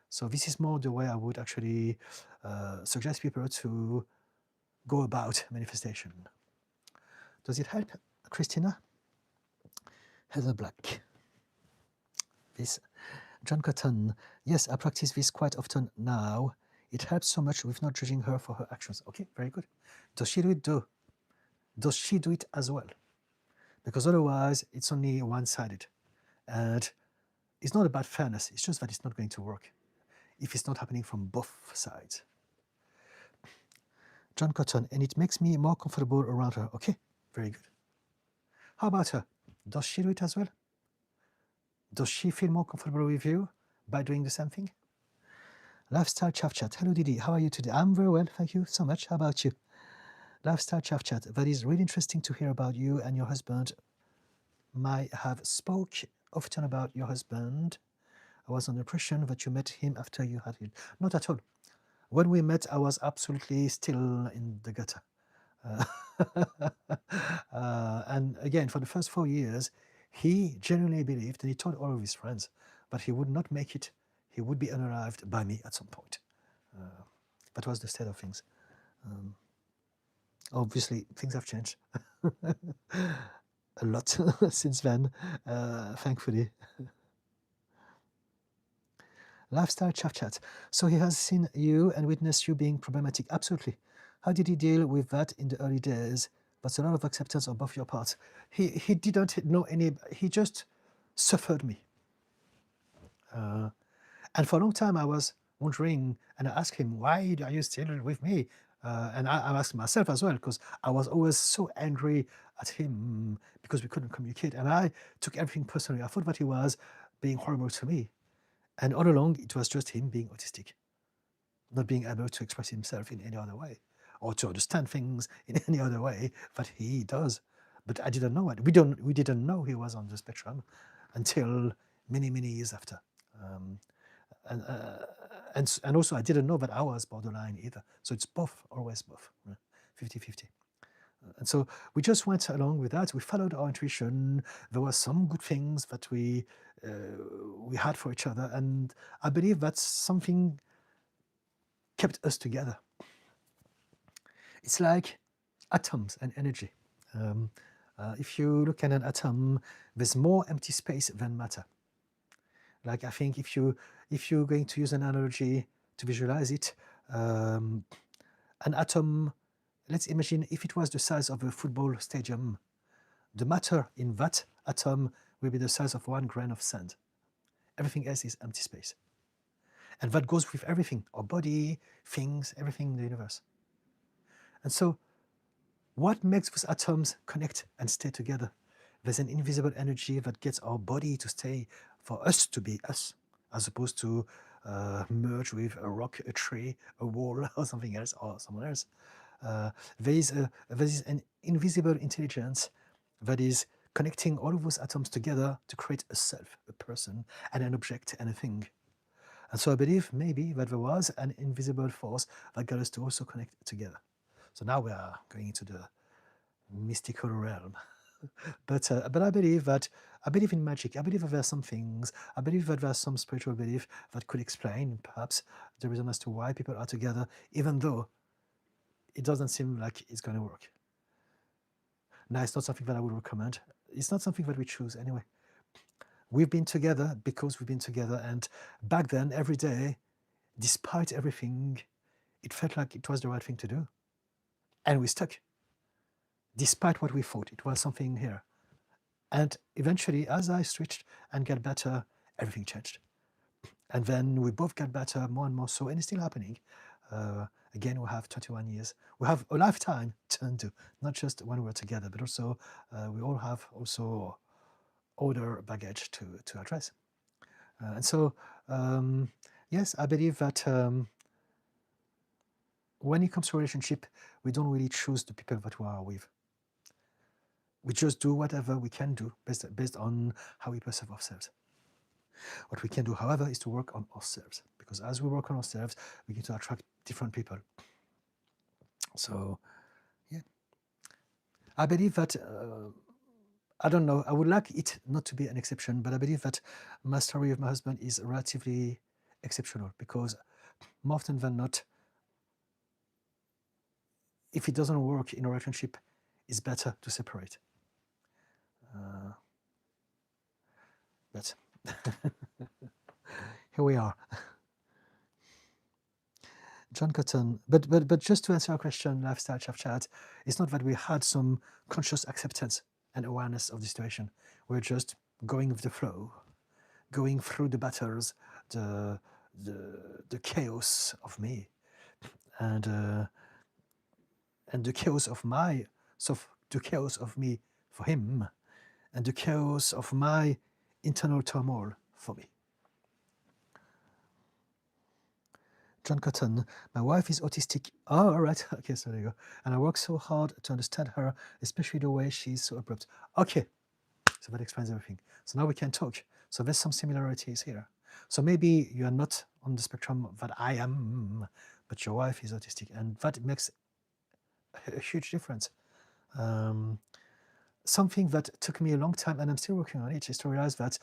So this is more the way I would actually suggest people to go about manifestation. Does it help, Christina? Heather Black. This. John Cotton. Yes, I practice this quite often now. It helps so much with not judging her for her actions. Okay, very good. Does she do it though? Does she do it as well? Because otherwise, it's only one-sided. And it's not about fairness. It's just that it's not going to work if it's not happening from both sides. John Cotton, and it makes me more comfortable around her. Okay, very good. How about her? Does she do it as well? Does she feel more comfortable with you by doing the same thing? Lifestyle Chaff Chat. Hello, Didi. How are you today? I'm very well. Thank you so much. How about you? Lifestyle Chaff Chat. That is really interesting to hear about you and your husband. Might have spoke often about your husband. I was under the impression that you met him after you had him. Not at all. When we met, I was absolutely still in the gutter. And again, for the first 4 years, he genuinely believed, and he told all of his friends, that he would not make it. He would be unalived by me at some point. That was the state of things. Obviously, things have changed a lot since then, thankfully. Lifestyle Chaff Chat. So he has seen you and witnessed you being problematic. Absolutely. How did he deal with that in the early days? That's a lot of acceptance on both your parts. He didn't know any, he just suffered me. And for a long time I was wondering, and I asked him, why are you still with me? And I asked myself as well, because I was always so angry at him because we couldn't communicate. And I took everything personally. I thought that he was being horrible to me. And all along, it was just him being autistic, not being able to express himself in any other way, or to understand things in any other way that he does. But I didn't know it. We didn't know he was on the spectrum until many, many years after. And also, I didn't know that I was borderline either. So it's both, always both, 50-50. And so we just went along with that. We followed our intuition. There were some good things that we had for each other. And I believe that's something kept us together. It's like atoms and energy. If you look at an atom, there's more empty space than matter. Like, I think if you're going to use an analogy to visualize it, an atom, let's imagine if it was the size of a football stadium, the matter in that atom will be the size of 1 grain of sand. Everything else is empty space. And that goes with everything, our body, things, everything in the universe. And so what makes those atoms connect and stay together? There's an invisible energy that gets our body to stay, for us to be us, as opposed to merge with a rock, a tree, a wall, or something else, or someone else. There is an invisible intelligence that is connecting all of those atoms together to create a self, a person, and an object and a thing. And so I believe maybe that there was an invisible force that got us to also connect together. So now we are going into the mystical realm. But I believe in magic. I believe that there are some things. I believe that there are some spiritual belief that could explain perhaps the reason as to why people are together, even though it doesn't seem like it's going to work. Now, it's not something that I would recommend. It's not something that we choose anyway. We've been together because we've been together, and back then, every day, despite everything, it felt like it was the right thing to do. And we stuck. Despite what we thought, it was something here. And eventually, as I switched and got better, everything changed. And then we both got better more and more so, and it's still happening. Again, we have 21 years. We have a lifetime to undo, not just when we're together, but also we all have also older baggage to address. And so, yes, I believe that when it comes to relationship, we don't really choose the people that we are with. We just do whatever we can do based on how we perceive ourselves. What we can do, however, is to work on ourselves, because as we work on ourselves, we get to attract different people. So, yeah. I believe that, I don't know, I would like it not to be an exception, but I believe that my story with my husband is relatively exceptional, because more often than not, if it doesn't work in a relationship, it's better to separate. But here we are. John Cotton, but just to answer our question, Lifestyle Chat, it's not that we had some conscious acceptance and awareness of the situation. We're just going with the flow, going through the battles, the chaos of me, and the chaos of my, so the chaos of me for him, and the chaos of my internal turmoil for me. John Cotton, my wife is autistic. Oh, all right. Okay, so there you go. And I work so hard to understand her, especially the way she's so abrupt. Okay, so that explains everything. So now we can talk. So there's some similarities here. So maybe you are not on the spectrum that I am, but your wife is autistic, and that makes a huge difference. Something that took me a long time, and I'm still working on it, is to realize that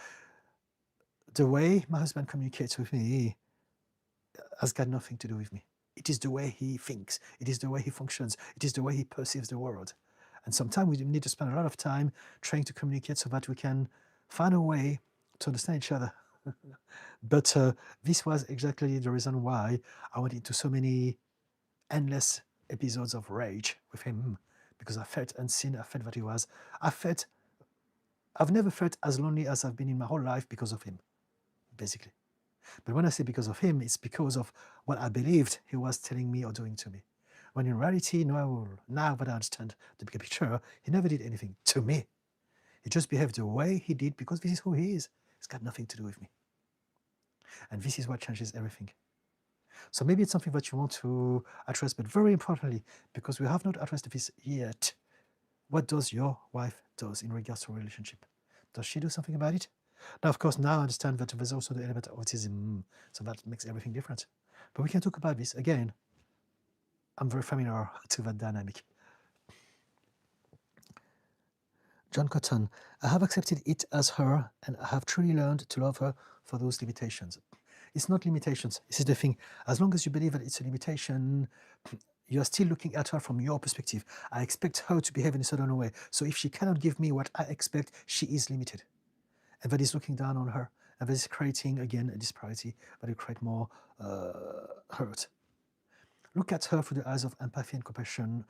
the way my husband communicates with me has got nothing to do with me. It is the way he thinks. It is the way he functions. It is the way he perceives the world. And sometimes we need to spend a lot of time trying to communicate so that we can find a way to understand each other. But this was exactly the reason why I went into so many endless episodes of rage with him, because I felt unseen. I felt that he was. I've never felt as lonely as I've been in my whole life because of him, basically. But when I say because of him, it's because of what I believed he was telling me or doing to me. When in reality, now that I understand the bigger picture, he never did anything to me. He just behaved the way he did because this is who he is. It's got nothing to do with me. And this is what changes everything. So maybe it's something that you want to address, but very importantly, because we have not addressed this yet, what does your wife do in regards to a relationship? Does she do something about it? Now, of course, now I understand that there's also the element of autism, so that makes everything different. But we can talk about this again. I'm very familiar to that dynamic. John Cotton, I have accepted it as her, and I have truly learned to love her for those limitations. It's not limitations. This is the thing. As long as you believe that it's a limitation, you're still looking at her from your perspective. I expect her to behave in a certain way. So if she cannot give me what I expect, she is limited. And that is looking down on her. And that is creating, again, a disparity that will create more hurt. Look at her through the eyes of empathy and compassion,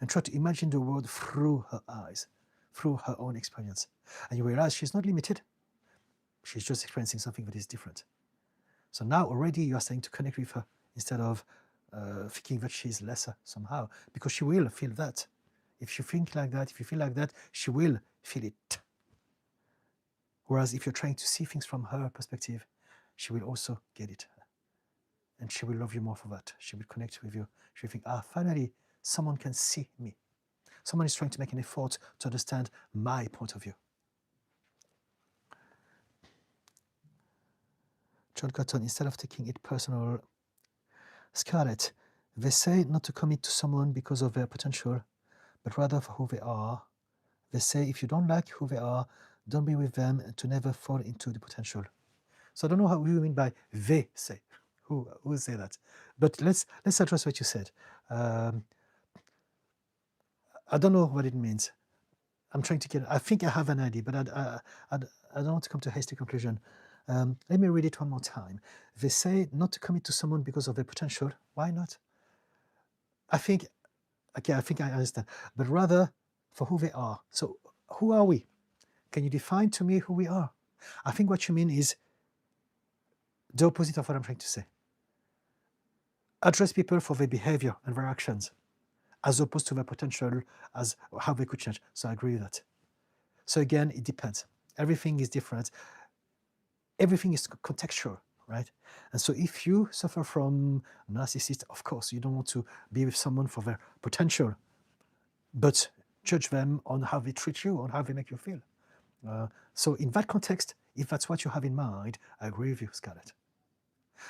and try to imagine the world through her eyes, through her own experience. And you realize she's not limited. She's just experiencing something that is different. So now already you are starting to connect with her instead of thinking that she's lesser somehow, because she will feel that. If you think like that, if you feel like that, she will feel it. Whereas if you're trying to see things from her perspective, she will also get it. And she will love you more for that. She will connect with you. She will think, finally, someone can see me. Someone is trying to make an effort to understand my point of view. John Cotton, instead of taking it personal, Scarlett, they say not to commit to someone because of their potential, but rather for who they are. They say if you don't like who they are, don't be with them, and to never fall into the potential. So I don't know what you mean by they say. Who say that? But let's address what you said. I don't know what it means. I'm trying to get. I think I have an idea, but I don't want to come to a hasty conclusion. Let me read it one more time. They say not to commit to someone because of their potential. Why not? I think I understand. But rather for who they are. So who are we? Can you define to me who we are? I think what you mean is the opposite of what I'm trying to say. Address people for their behavior and their actions, as opposed to their potential as how they could change. So I agree with that. So again, it depends. Everything is different. Everything is contextual, right? And so if you suffer from narcissists, of course, you don't want to be with someone for their potential, but judge them on how they treat you, on how they make you feel. So in that context, if that's what you have in mind, I agree with you, Scarlett.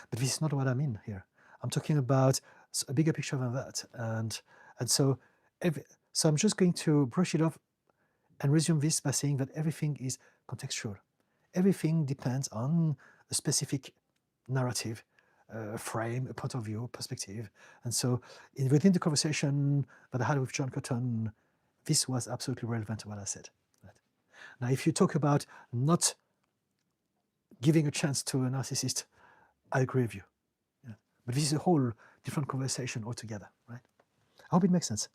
But this is not what I mean here. I'm talking about a bigger picture than that. And so I'm just going to brush it off and resume this by saying that everything is contextual. Everything depends on a specific narrative, frame, a point of view, perspective. And so within the conversation that I had with John Cotton, This was absolutely relevant to what I said. Right? Now, if you talk about not giving a chance to a narcissist, I agree with you. Yeah. But this is a whole different conversation altogether, right? I hope it makes sense.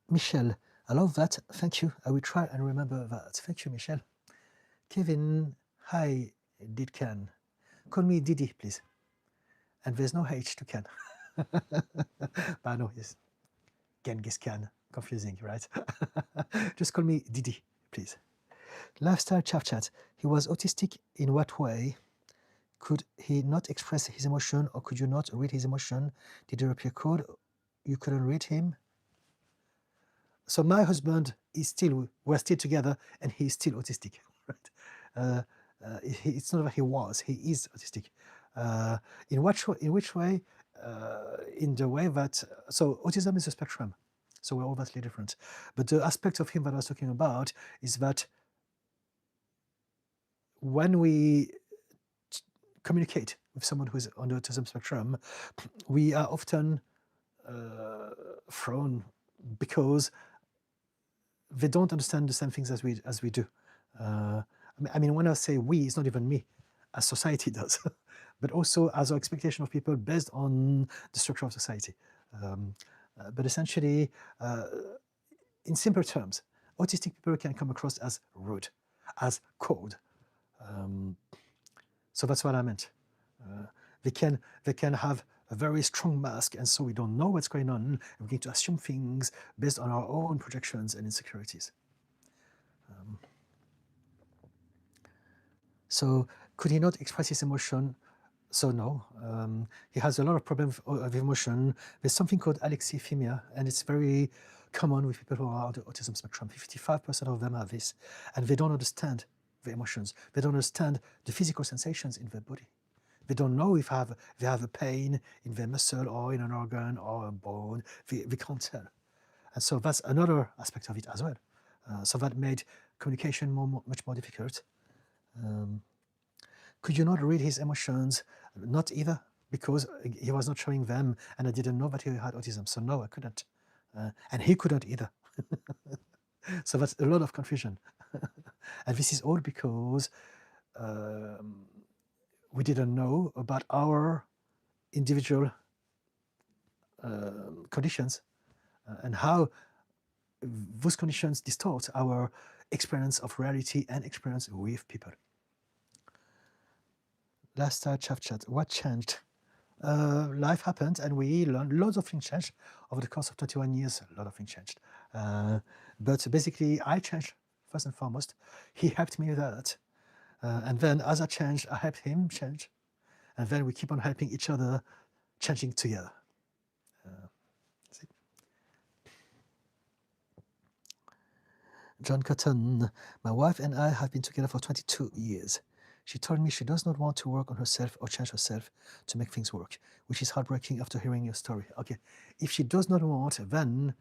Michelle, I love that. Thank you. I will try and remember that. Thank you, Michelle. Kevin, hi, did Ken. Call me Didi, please. And there's no H to Ken. But no, yes. Genghis Khan. Confusing, right? Just call me Didi, please. Lifestyle chat. He was autistic in what way? Could he not express his emotion, or could you not read his emotion? Did there appear code? You couldn't read him? So my husband we're still together, and he's still autistic, right? It's not that he was, he is autistic. In which way? In the way that, so autism is a spectrum, so we're all vastly different. But the aspect of him that I was talking about is that when we communicate with someone who is on the autism spectrum, we are often thrown because they don't understand the same things as we do. I mean, when I say we, it's not even me, as society does, but also as our expectation of people based on the structure of society. But essentially, in simple terms, autistic people can come across as rude, as cold. So that's what I meant. They can have a very strong mask, and so we don't know what's going on, and we begin to assume things based on our own projections and insecurities. So could he not express his emotion? So no, he has a lot of problems of emotion. There's something called alexithymia, and it's very common with people who are on the autism spectrum. 55% of them have this, and they don't understand the emotions. They don't understand the physical sensations in their body. They don't know if they have a pain in their muscle or in an organ or a bone. They can't tell. And so that's another aspect of it as well. So that made communication much more difficult. Could you not read his emotions? Not either, because he was not showing them, and I didn't know that he had autism. So no, I couldn't. And he couldn't either. So that's a lot of confusion. And this is all because we didn't know about our individual conditions and how those conditions distort our experience of reality and experience with people. Last chat. What changed? Life happened, and we learned loads of things changed over the course of 21 years. A lot of things changed. But basically, I changed first and foremost. He helped me with that. And then as I changed, I helped him change. And then we keep on helping each other, changing together. That's it. John Cotton, my wife and I have been together for 22 years. She told me she does not want to work on herself or change herself to make things work, which is heartbreaking after hearing your story. Okay, if she does not want, then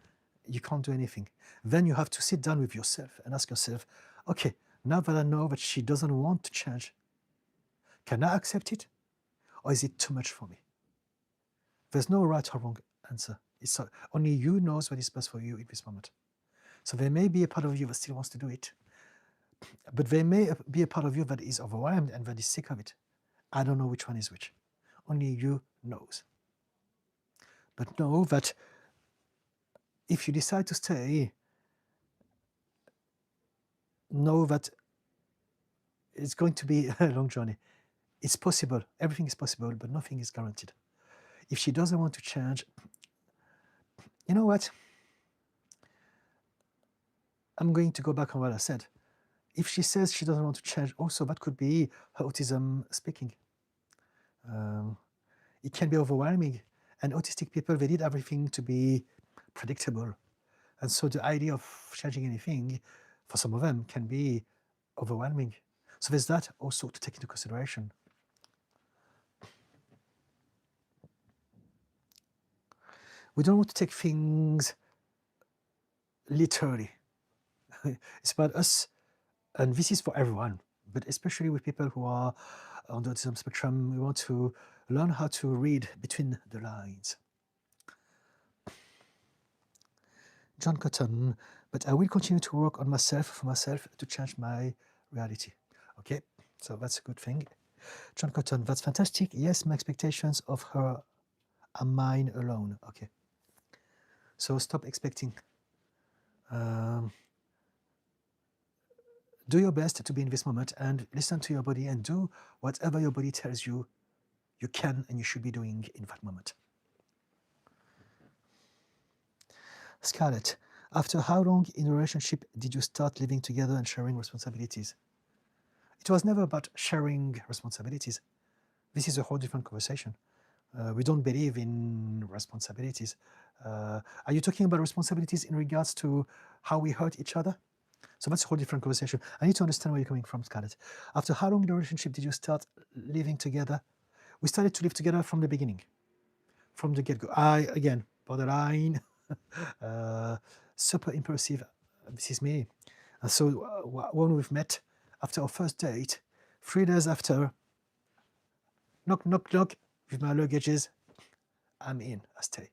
you can't do anything. Then you have to sit down with yourself and ask yourself, okay, now that I know that she doesn't want to change, can I accept it? Or is it too much for me? There's no right or wrong answer. Only you knows what is best for you in this moment. So there may be a part of you that still wants to do it, but there may be a part of you that is overwhelmed and that is sick of it. I don't know which one is which. Only you knows. But know that if you decide to stay, know that it's going to be a long journey. It's possible. Everything is possible, but nothing is guaranteed. If she doesn't want to change, you know what? I'm going to go back on what I said. If she says she doesn't want to change, also that could be her autism speaking. It can be overwhelming. And autistic people, they need everything to be predictable. And so the idea of changing anything, for some of them, can be overwhelming. So there's that also to take into consideration. We don't want to take things literally. It's about us, and this is for everyone, but especially with people who are on the autism spectrum, we want to learn how to read between the lines. John Cotton, but I will continue to work on myself, for myself, to change my reality. Okay, so that's a good thing. John Cotton, that's fantastic. Yes, my expectations of her are mine alone. Okay, so stop expecting. Do your best to be in this moment and listen to your body and do whatever your body tells you you can and you should be doing in that moment. Scarlett, after how long in a relationship did you start living together and sharing responsibilities? It was never about sharing responsibilities. This is a whole different conversation. We don't believe in responsibilities. Are you talking about responsibilities in regards to how we hurt each other? So that's a whole different conversation. I need to understand where you're coming from, Scarlett. After how long in a relationship did you start living together? We started to live together from the beginning, from the get-go. Again, borderline, super impulsive. This is me. And so when we've met, after our first date, 3 days after, knock, knock, knock, with my luggages, I'm in, I stay.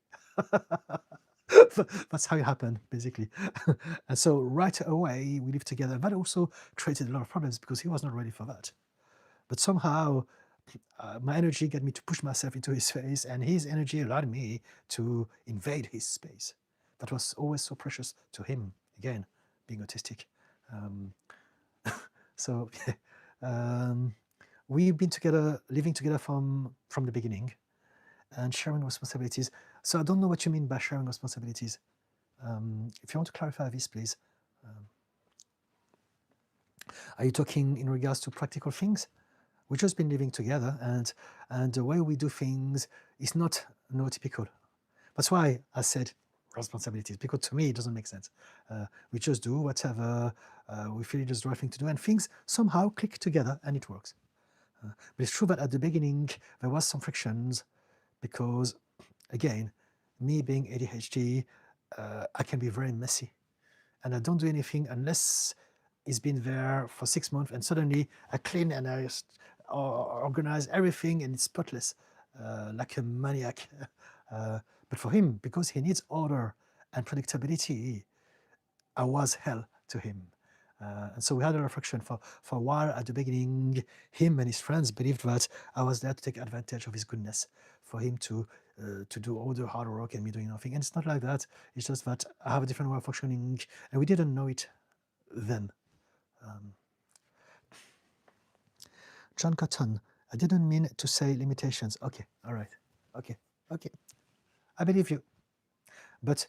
That's how it happened, basically. And so right away, we lived together. That also created a lot of problems because he was not ready for that. But somehow, my energy got me to push myself into his space, and his energy allowed me to invade his space. That was always so precious to him, again, being autistic. So we've been together, living together from the beginning, and sharing responsibilities. So I don't know what you mean by sharing responsibilities. If you want to clarify this, please. Are you talking in regards to practical things? We've just been living together, and the way we do things is not neurotypical. That's why I said responsibilities, because to me it doesn't make sense. We just do whatever we feel is the right thing to do, and things somehow click together and it works. But it's true that at the beginning there was some frictions because, again, me being ADHD, I can be very messy, and I don't do anything unless it's been there for 6 months, and suddenly I clean and I organize everything, and it's spotless, like a maniac. But for him, because he needs order and predictability, I was hell to him. And so we had a reflection for a while at the beginning. Him and his friends believed that I was there to take advantage of his goodness, for him to do all the hard work and me doing nothing. And it's not like that. It's just that I have a different way of functioning, and we didn't know it then. John Cotton, I didn't mean to say limitations. Okay, all right. Okay. I believe you. But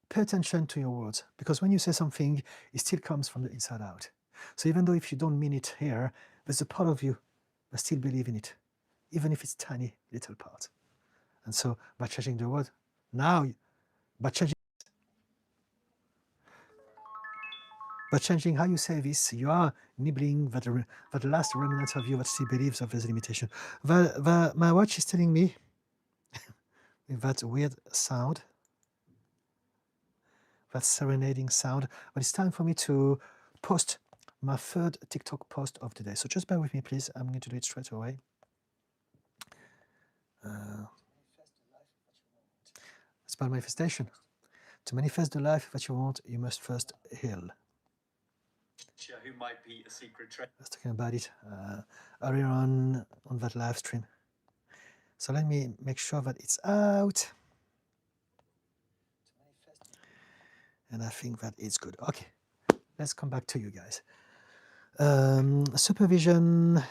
pay attention to your words, because when you say something, it still comes from the inside out. So even though if you don't mean it here, there's a part of you that still believe in it, even if it's tiny little part. And so by changing the word, now, by changing how you say this, you are nibbling that last remnant of you that still believes of this limitation. My watch is telling me, with that weird sound, that serenading sound, but it's time for me to post my third TikTok post of the day. So just bear with me, please. I'm going to do it straight away. It's about manifestation. To manifest the life that you want, you must first heal. Who might be a secret trend. I was talking about it earlier on that live stream. So let me make sure that it's out. And I think that it's good. Okay, let's come back to you guys. Supervision.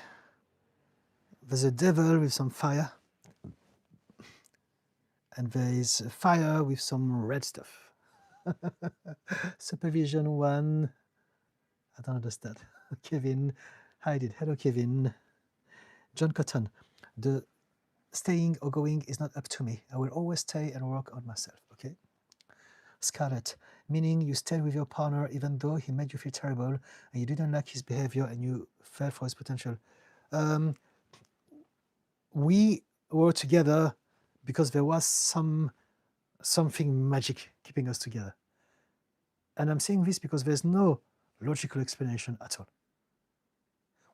There's a devil with some fire. And there is a fire with some red stuff. Supervision 1. I don't understand. Kevin. Hi, did. Hello, Kevin. John Cotton. The staying or going is not up to me. I will always stay and work on myself, okay? Scarlett, meaning you stayed with your partner even though he made you feel terrible and you didn't like his behavior and you fell for his potential. We were together because there was something magic keeping us together. And I'm saying this because there's no logical explanation at all.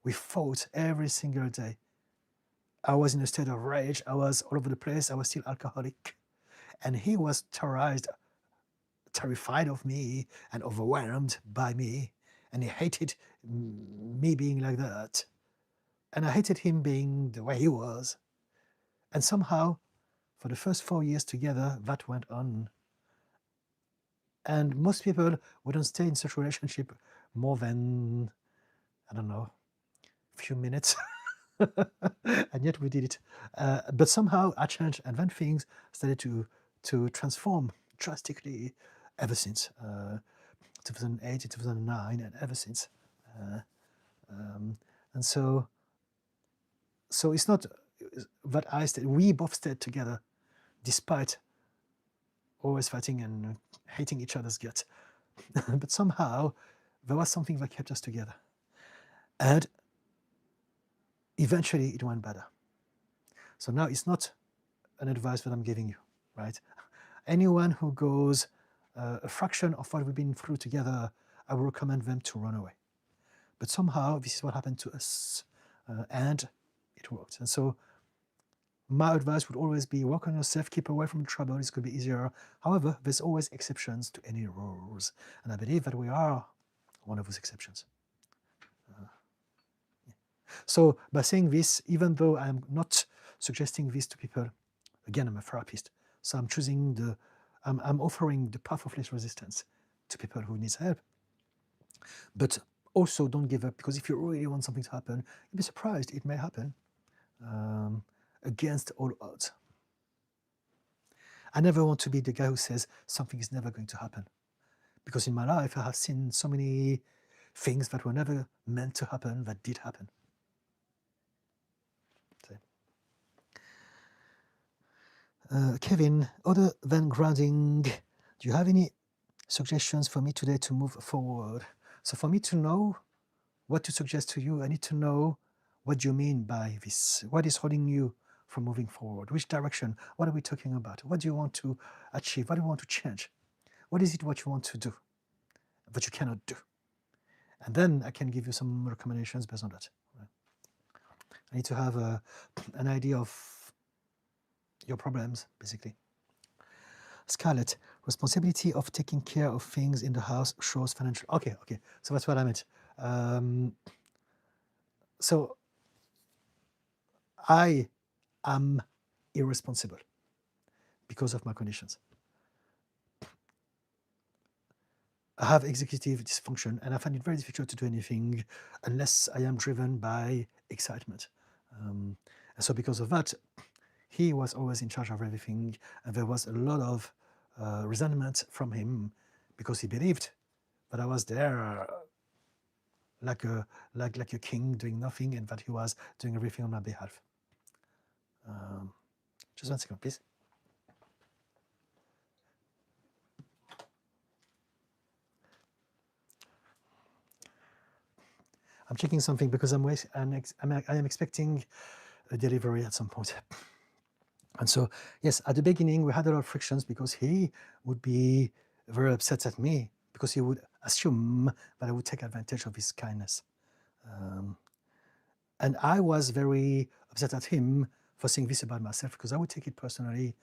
We fought every single day. I was in a state of rage. I was all over the place. I was still alcoholic. And he was terrorized terrified of me and overwhelmed by me, and he hated me being like that, and I hated him being the way he was. And somehow, for the first 4 years together, that went on. And most people wouldn't stay in such a relationship more than, I don't know, a few minutes. And yet we did it. But somehow I changed, and then things started to transform drastically ever since 2008 to 2009, and ever since. And so it's not that I stayed. We both stayed together, despite always fighting and hating each other's guts. But somehow there was something that kept us together. And eventually it went better. So now it's not an advice that I'm giving you, right? Anyone who goes a fraction of what we've been through together, I would recommend them to run away. But somehow this is what happened to us, and it worked. And so my advice would always be work on yourself, keep away from trouble. It's going to be easier. However, there's always exceptions to any rules. And I believe that we are one of those exceptions. So by saying this, even though I'm not suggesting this to people, again, I'm a therapist, so I'm offering the path of least resistance to people who need help. But also don't give up, because if you really want something to happen, you'll be surprised it may happen against all odds. I never want to be the guy who says something is never going to happen, because in my life I have seen so many things that were never meant to happen that did happen. Kevin, other than grounding, do you have any suggestions for me today to move forward? So for me to know what to suggest to you, I need to know what you mean by this. What is holding you from moving forward? Which direction? What are we talking about? What do you want to achieve? What do you want to change? What is it what you want to do, but you cannot do? And then I can give you some recommendations based on that. I need to have an idea of your problems, basically. Scarlett, responsibility of taking care of things in the house shows financial. Okay. So that's what I meant. So I am irresponsible because of my conditions. I have executive dysfunction, and I find it very difficult to do anything unless I am driven by excitement. And so because of that, he was always in charge of everything, and there was a lot of resentment from him, because he believed that I was there like a king doing nothing, and that he was doing everything on my behalf. Just 1 second, please. I'm checking something because I am expecting a delivery at some point. And so, yes, at the beginning, we had a lot of frictions, because he would be very upset at me, because he would assume that I would take advantage of his kindness. And I was very upset at him for saying this about myself, because I would take it personally.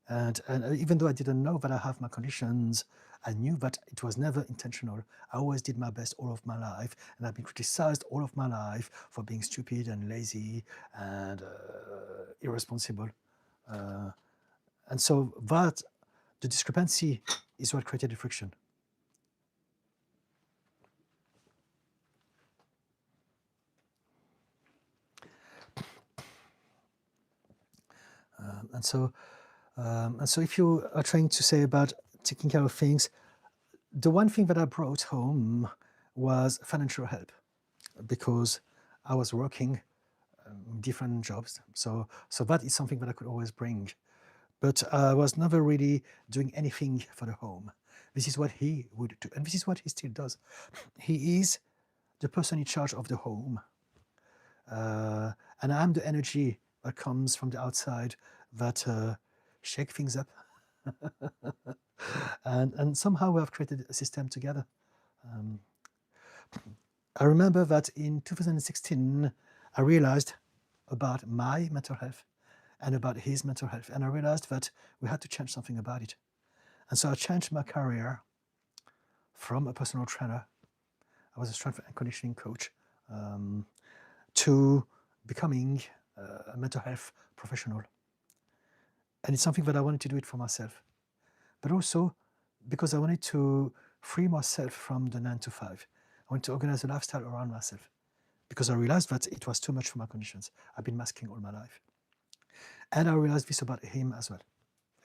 And even though I didn't know that I have my conditions, I knew that it was never intentional. I always did my best all of my life, and I've been criticized all of my life for being stupid and lazy and irresponsible. And so that, the discrepancy is what created the friction. And so if you are trying to say about taking care of things, the one thing that I brought home was financial help, because I was working different jobs. So that is something that I could always bring. But I was never really doing anything for the home. This is what he would do, and this is what he still does. He is the person in charge of the home. And I'm the energy that comes from the outside that shake things up. and somehow we have created a system together. I remember that in 2016, I realized about my mental health and about his mental health, and I realized that we had to change something about it. And so I changed my career from a personal trainer, I was a strength and conditioning coach, to becoming a mental health professional. And it's something that I wanted to do it for myself, but also because I wanted to free myself from the 9 to 5. I wanted to organize a lifestyle around myself because I realized that it was too much for my conditions. I've been masking all my life. And I realized this about him as well.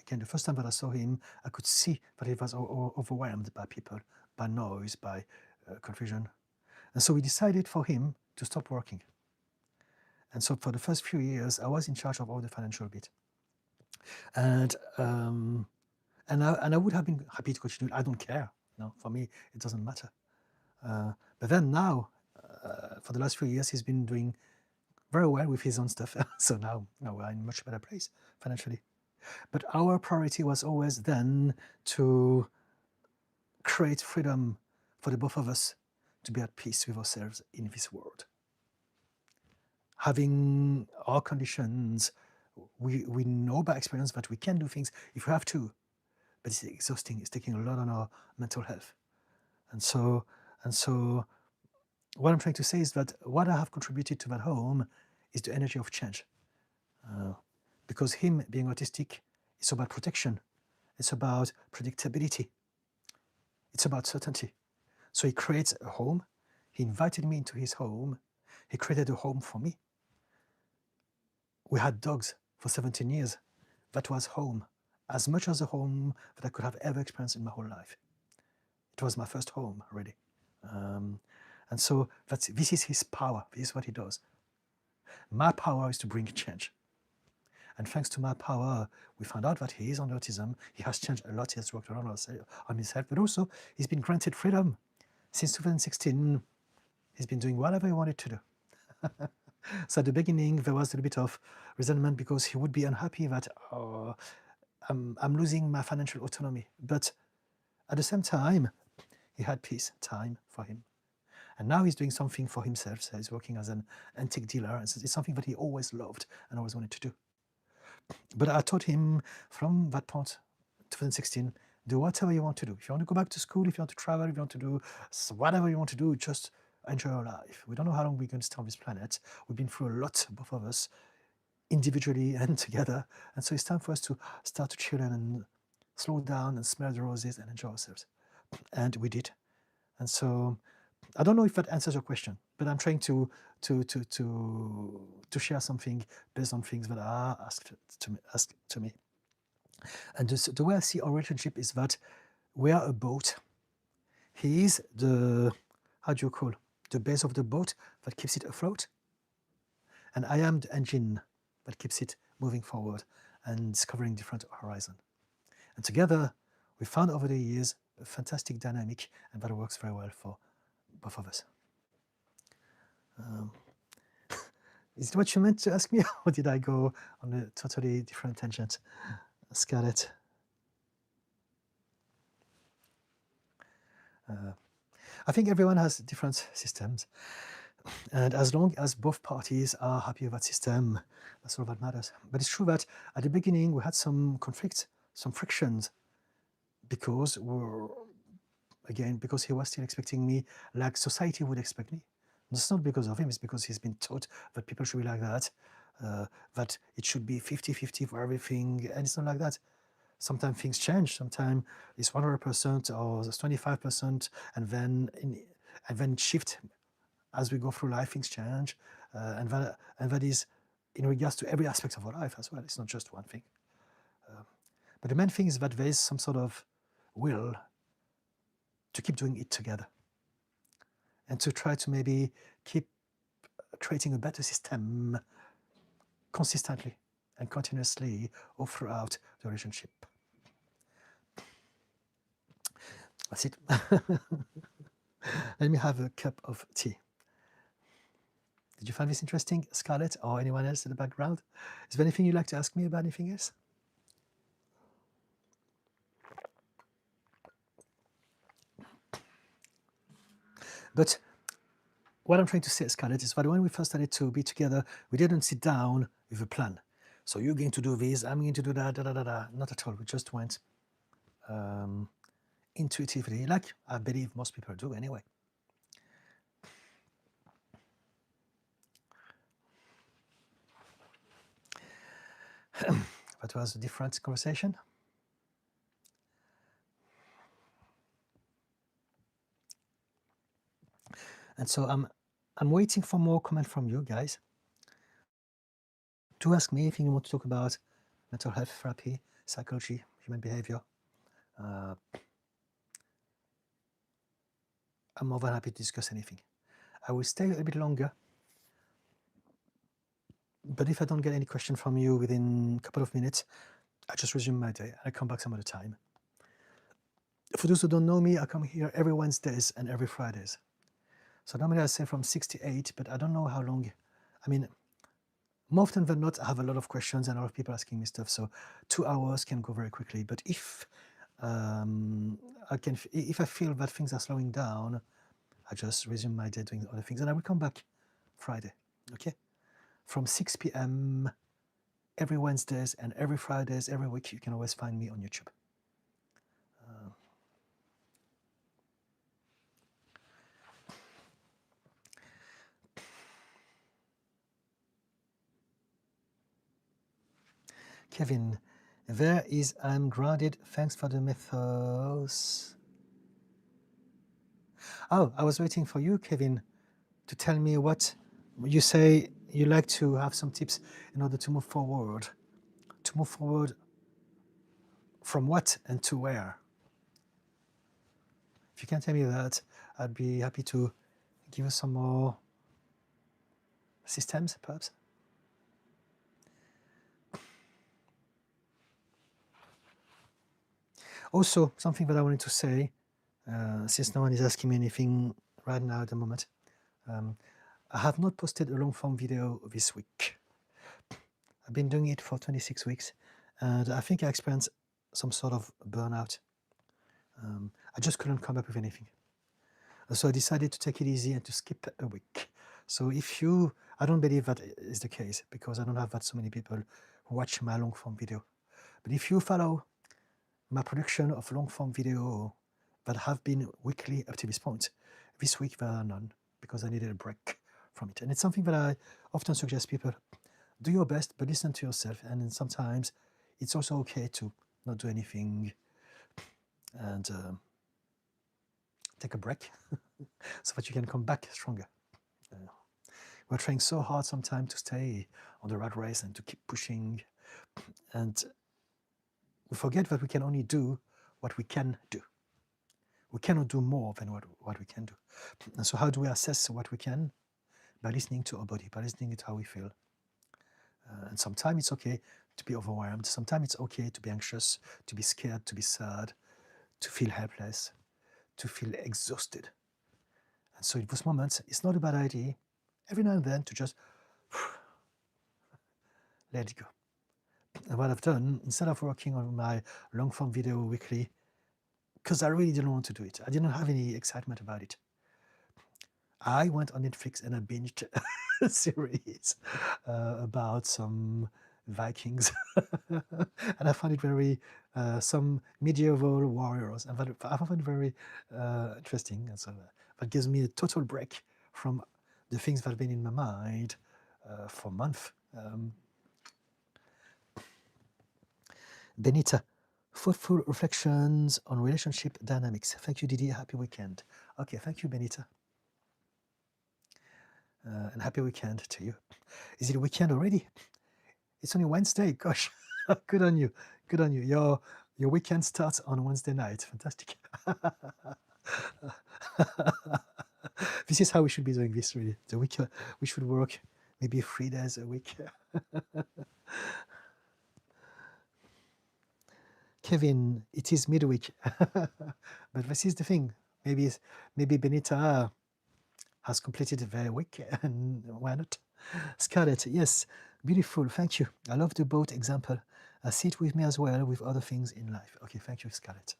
Again, the first time that I saw him, I could see that he was overwhelmed by people, by noise, by confusion. And so we decided for him to stop working. And so for the first few years, I was in charge of all the financial bit. And I would have been happy to continue. I don't care. No, for me, it doesn't matter. But then now, for the last few years, he's been doing very well with his own stuff. So now we're in a much better place financially. But our priority was always then to create freedom for the both of us to be at peace with ourselves in this world. Having our conditions, we know by experience that we can do things if we have to, but it's exhausting. It's taking a lot on our mental health. And so what I'm trying to say is that what I have contributed to that home is the energy of change. Because him being autistic, it's about protection. It's about predictability. It's about certainty. So he creates a home. He invited me into his home. He created a home for me. We had dogs for 17 years. That was home, as much as a home that I could have ever experienced in my whole life. It was my first home, really. And so this is his power. This is what he does. My power is to bring change. And thanks to my power, we found out that he is on autism. He has changed a lot. He has worked around on himself, but also he's been granted freedom. Since 2016, he's been doing whatever he wanted to do. So at the beginning, there was a little bit of resentment because he would be unhappy that I'm losing my financial autonomy. But at the same time, he had peace, time for him. And now he's doing something for himself. So he's working as an antique dealer. And it's something that he always loved and always wanted to do. But I taught him from that point, 2016, do whatever you want to do. If you want to go back to school, if you want to travel, if you want to do whatever you want to do, just enjoy your life. We don't know how long we're going to stay on this planet. We've been through a lot, both of us, individually and together. And so it's time for us to start to chill and slow down and smell the roses and enjoy ourselves. And we did. And so I don't know if that answers your question, but I'm trying to share something based on things that are asked to me. And the way I see our relationship is that we are a boat. He is the, how do you call, the base of the boat that keeps it afloat. And I am the engine that keeps it moving forward and discovering different horizons. And together, we found over the years a fantastic dynamic, and that works very well for both of us. Is it what you meant to ask me, or did I go on a totally different tangent, Scarlett? I think everyone has different systems, and as long as both parties are happy with that system, that's all that matters. But it's true that at the beginning we had some conflicts, some frictions, because because he was still expecting me like society would expect me. It's not because of him, it's because he's been taught that people should be like that, that it should be 50-50 for everything, and it's not like that. Sometimes things change, sometimes it's 100% or it's 25%, and then it shifts as we go through life, things change, and that is in regards to every aspect of our life as well. It's not just one thing. But the main thing is that there is some sort of will to keep doing it together and to try to maybe keep creating a better system consistently and continuously all throughout the relationship. That's it. Let me have a cup of tea. Did you find this interesting, Scarlett, or anyone else in the background? Is there anything you'd like to ask me about anything else? But what I'm trying to say, Scarlett, is that when we first started to be together, we didn't sit down with a plan. So you're going to do this, I'm going to do that, Not at all. We just went intuitively, like I believe most people do anyway. That was a different conversation. And so I'm waiting for more comment from you guys. Do ask me if you want to talk about mental health therapy, psychology, human behavior. I'm more than happy to discuss anything. I will stay a little bit longer, but if I don't get any question from you within a couple of minutes, I just resume my day and I come back some other time. For those who don't know me, I come here every Wednesdays and every Fridays. So normally I say from 6 to 8, but I don't know how long. I mean, more often than not, I have a lot of questions and a lot of people asking me stuff. So 2 hours can go very quickly. But if if I feel that things are slowing down, I just resume my day doing other things, and I will come back Friday. Okay, from 6 p.m. every Wednesdays and every Fridays every week. You can always find me on YouTube. Kevin, there is I'm grounded. Thanks for the mythos. Oh, I was waiting for you, Kevin, to tell me what you say. You like to have some tips in order to move forward. To move forward from what and to where? If you can tell me that, I'd be happy to give you some more systems, perhaps. Also, something that I wanted to say, since no one is asking me anything right now at the moment, I have not posted a long form video this week. I've been doing it for 26 weeks, and I think I experienced some sort of burnout. I just couldn't come up with anything. So I decided to take it easy and to skip a week. So if you, I don't believe that is the case because I don't have that so many people who watch my long form video. But if you follow my production of long form video that have been weekly up to this point, this week there are none because I needed a break from it. And it's something that I often suggest people, do your best, but listen to yourself. And then sometimes it's also okay to not do anything and take a break so that you can come back stronger. We're trying so hard sometimes to stay on the rat race and to keep pushing. And we forget that we can only do what we can do. We cannot do more than what we can do. And so how do we assess what we can? By listening to our body, by listening to how we feel. And sometimes it's okay to be overwhelmed. Sometimes it's okay to be anxious, to be scared, to be sad, to feel helpless, to feel exhausted. And so in those moments, it's not a bad idea, every now and then, to just let it go. And what I've done, instead of working on my long form video weekly, because I really didn't want to do it, I didn't have any excitement about it, I went on Netflix and I binged a series about some Vikings. And I found it very, some medieval warriors, and I found it very interesting. And so that gives me a total break from the things that have been in my mind for months. Benita, thoughtful reflections on relationship dynamics. Thank you, Didi. Happy weekend. Okay, thank you, Benita. And happy weekend to you. Is it a weekend already? It's only Wednesday. Gosh, good on you. Good on you. Your weekend starts on Wednesday night. Fantastic. This is how we should be doing this, really. The week we should work maybe 3 days a week. Kevin, it is midweek. But this is the thing. Maybe Benita has completed their week, and why not? Scarlett, yes, beautiful, thank you. I love the boat example. I see it with me as well with other things in life. Okay, thank you, Scarlett.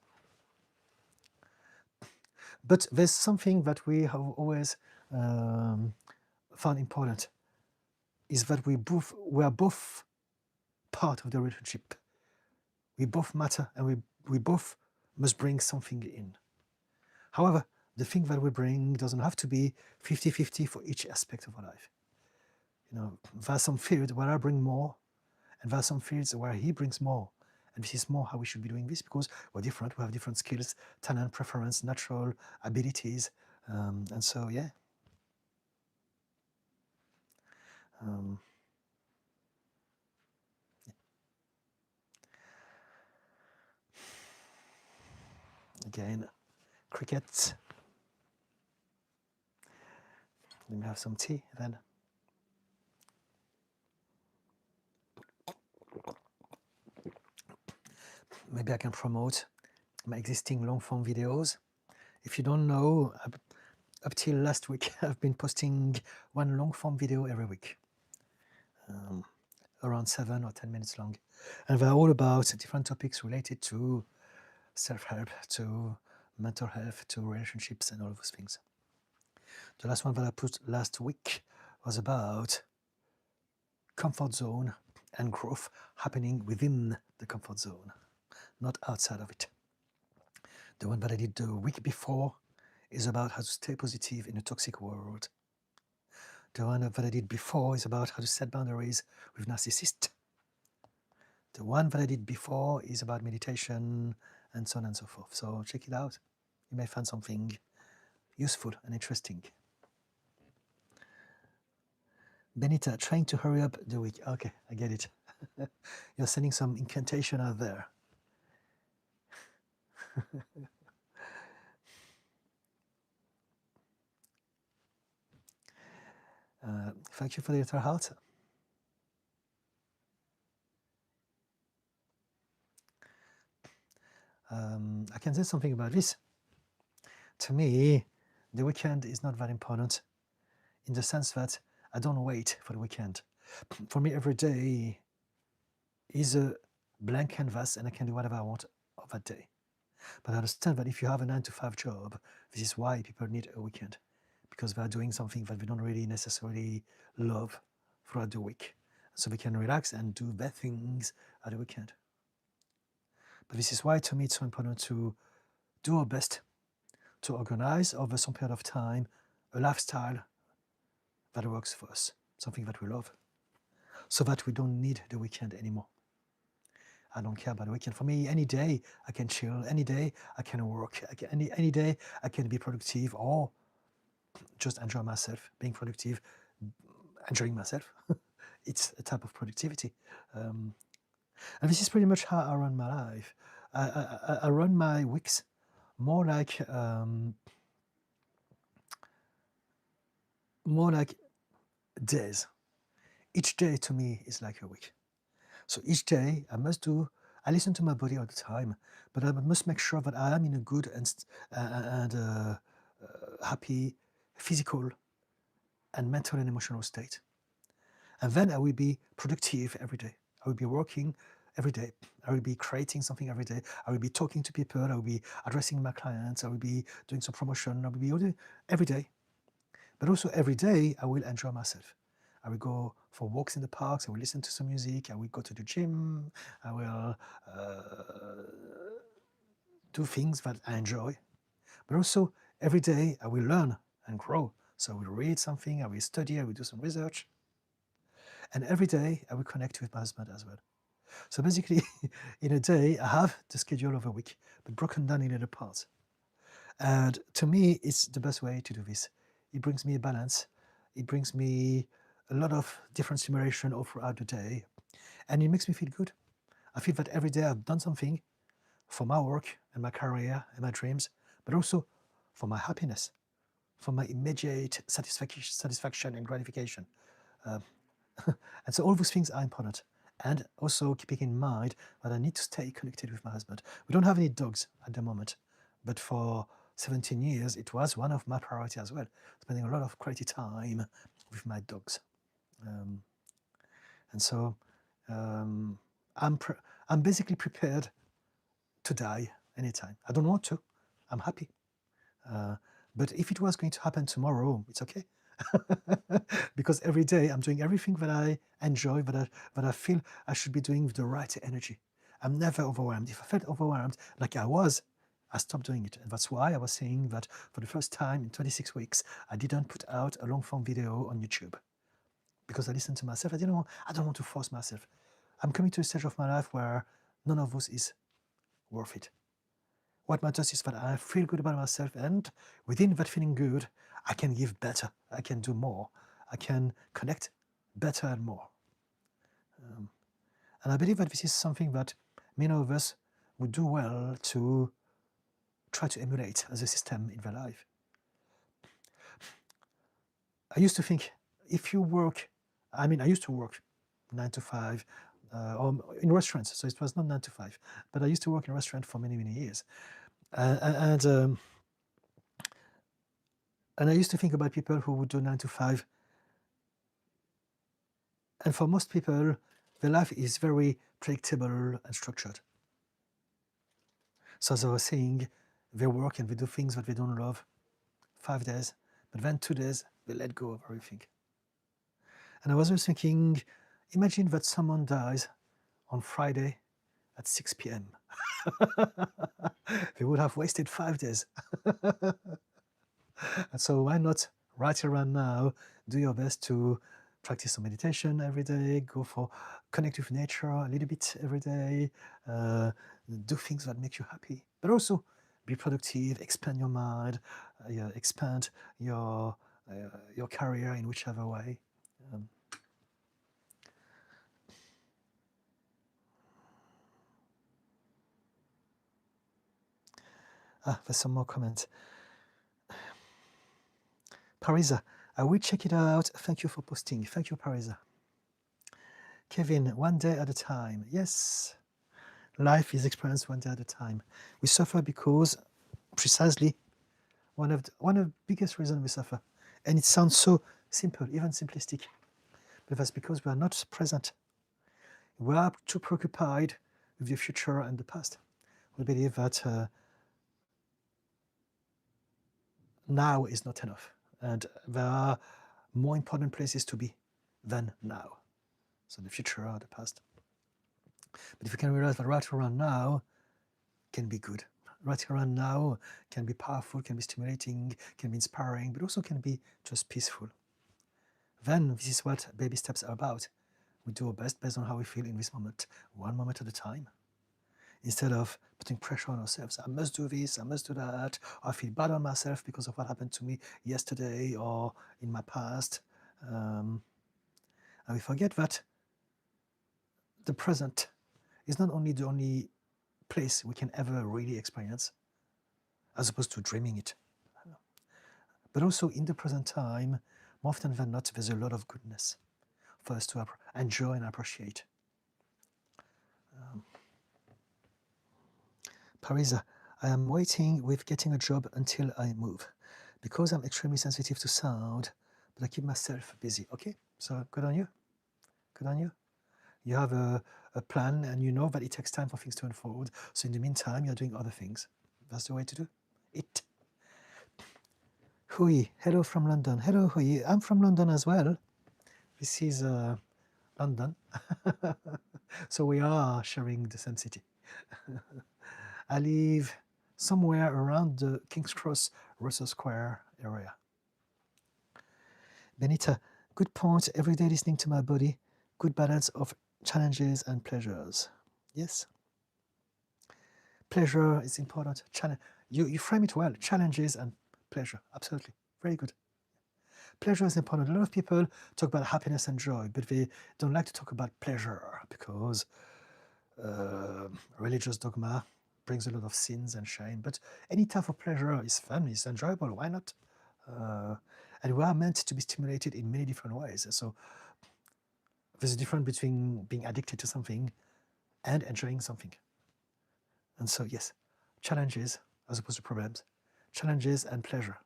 But there's something that we have always found important, is that we are both part of the relationship. We both matter, and we both must bring something in. However, the thing that we bring doesn't have to be 50-50 for each aspect of our life. There are some fields where I bring more, and there are some fields where he brings more. And this is more how we should be doing this, because we're different, we have different skills, talent, preference, natural abilities. And so, yeah. Again, crickets. Let me have some tea then. Maybe I can promote my existing long-form videos. If you don't know, up till last week, I've been posting one long-form video every week, around 7 or 10 minutes long. And they're all about different topics related to self-help, to mental health, to relationships, and all those things. The last one that I put last week was about comfort zone and growth happening within the comfort zone, not outside of it. The one that I did the week before is about how to stay positive in a toxic world. The one that I did before is about how to set boundaries with narcissists. The one that I did before is about meditation and so on and so forth. So check it out. You may find something useful and interesting. Benita, trying to hurry up the week. Okay, I get it. You're sending some incantation out there. Thank you for the little heart. I can say something about this. To me, the weekend is not that important, in the sense that I don't wait for the weekend. For me, every day is a blank canvas, and I can do whatever I want of that day. But I understand that if you have a 9-to-5 job, this is why people need a weekend, because they are doing something that they don't really necessarily love throughout the week. So they can relax and do bad things at the weekend. But this is why, to me, it's so important to do our best to organize over some period of time a lifestyle that works for us, something that we love, so that we don't need the weekend anymore. I don't care about the weekend. For me, any day I can chill, any day I can work, any day I can be productive or just enjoy myself, being productive, enjoying myself. It's a type of productivity. And this is pretty much how I run my life. I run my weeks more like days. Each day to me is like a week. So each day I listen to my body all the time, but I must make sure that I am in a good and happy physical and mental and emotional state. And then I will be productive every day. I will be working every day. I will be creating something every day. I will be talking to people. I will be addressing my clients. I will be doing some promotion. I will be every day. But also every day I will enjoy myself. I will go for walks in the parks. I will listen to some music. I will go to the gym. I will do things that I enjoy. But also every day I will learn and grow. So I will read something. I will study. I will do some research. And every day I will connect with my husband as well. So basically, in a day, I have the schedule of a week, but broken down in little parts. And to me, it's the best way to do this. It brings me a balance. It brings me a lot of different stimulation all throughout the day. And it makes me feel good. I feel that every day I've done something for my work and my career and my dreams, but also for my happiness, for my immediate satisfaction and gratification. And so all those things are important. And also keeping in mind that I need to stay connected with my husband. We don't have any dogs at the moment, but for 17 years, it was one of my priorities as well, spending a lot of quality time with my dogs. And so I'm basically prepared to die anytime. I don't want to. I'm happy. But if it was going to happen tomorrow, it's okay. Because every day I'm doing everything that I enjoy, that I feel I should be doing with the right energy. I'm never overwhelmed. If I felt overwhelmed, like I was I stopped doing it. And that's why I was saying that for the first time in 26 weeks, I didn't put out a long form video on YouTube. Because I listened to myself. I don't want to force myself. I'm coming to a stage of my life where none of this is worth it. What matters is that I feel good about myself, and within that feeling good, I can give better. I can do more. I can connect better and more. And I believe that this is something that many of us would do well to try to emulate as a system in their life. I used to think if you work, I used to work 9 to 5 or in restaurants, so it was not 9 to 5, but I used to work in a restaurant for many, many years. And I used to think about people who would do 9 to 5. And for most people, their life is very predictable and structured. So as I was saying, they work and they do things that they don't love 5 days, but then 2 days, they let go of everything. And I was just thinking, imagine that someone dies on Friday at 6 p.m. They would have wasted 5 days. And so why not right around now, do your best to practice some meditation every day, go for connect with nature a little bit every day, do things that make you happy, but also be productive, expand your mind, expand your career in whichever way. There's some more comments. Parisa, I will check it out. Thank you for posting. Thank you, Parisa. Kevin, one day at a time. Yes, life is experienced one day at a time. We suffer because precisely one of the biggest reasons we suffer. And it sounds so simple, even simplistic, but that's because we are not present. We are too preoccupied with the future and the past. We believe that now is not enough, and there are more important places to be than now. So the future or the past. But if you can realize that right around now can be good, right around now can be powerful, can be stimulating, can be inspiring, but also can be just peaceful, then this is what baby steps are about. We do our best based on how we feel in this moment, one moment at a time. Instead of putting pressure on ourselves, I must do this, I must do that, I feel bad on myself because of what happened to me yesterday or in my past. And we forget that the present is not only the only place we can ever really experience, as opposed to dreaming it, but also in the present time, more often than not, there's a lot of goodness for us to enjoy and appreciate. Parisa, I am waiting with getting a job until I move because I'm extremely sensitive to sound, but I keep myself busy. Okay, so good on you. Good on you. You have a plan and you know that it takes time for things to unfold. So in the meantime, you're doing other things. That's the way to do it. Hui, hello from London. Hello, Hui. I'm from London as well. This is London. So we are sharing the same city. I live somewhere around the King's Cross, Russell Square area. Benita, good point. Every day listening to my body, good balance of challenges and pleasures. Yes. Pleasure is important. You frame it well. Challenges and pleasure. Absolutely. Very good. Pleasure is important. A lot of people talk about happiness and joy, but they don't like to talk about pleasure because religious dogma brings a lot of sins and shame. But any type of pleasure is fun, is enjoyable. Why not? And we are meant to be stimulated in many different ways. So there's a difference between being addicted to something and enjoying something. And so, yes, challenges as opposed to problems, challenges and pleasure.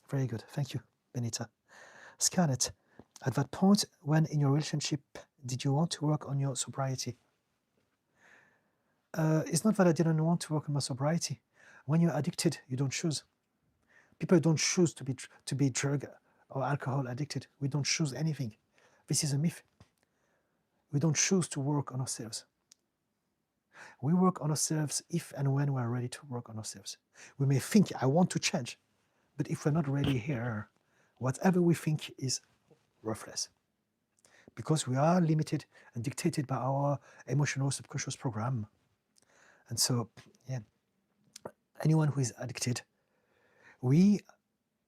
Very good. Thank you, Benita. Scarlett, at that point when in your relationship, did you want to work on your sobriety? It's not that I didn't want to work on my sobriety. When you're addicted, you don't choose. People don't choose to be drug or alcohol addicted. We don't choose anything. This is a myth. We don't choose to work on ourselves. We work on ourselves if and when we're ready to work on ourselves. We may think, I want to change, but if we're not ready here, whatever we think is worthless. Because we are limited and dictated by our emotional subconscious program. And so, yeah, anyone who is addicted, we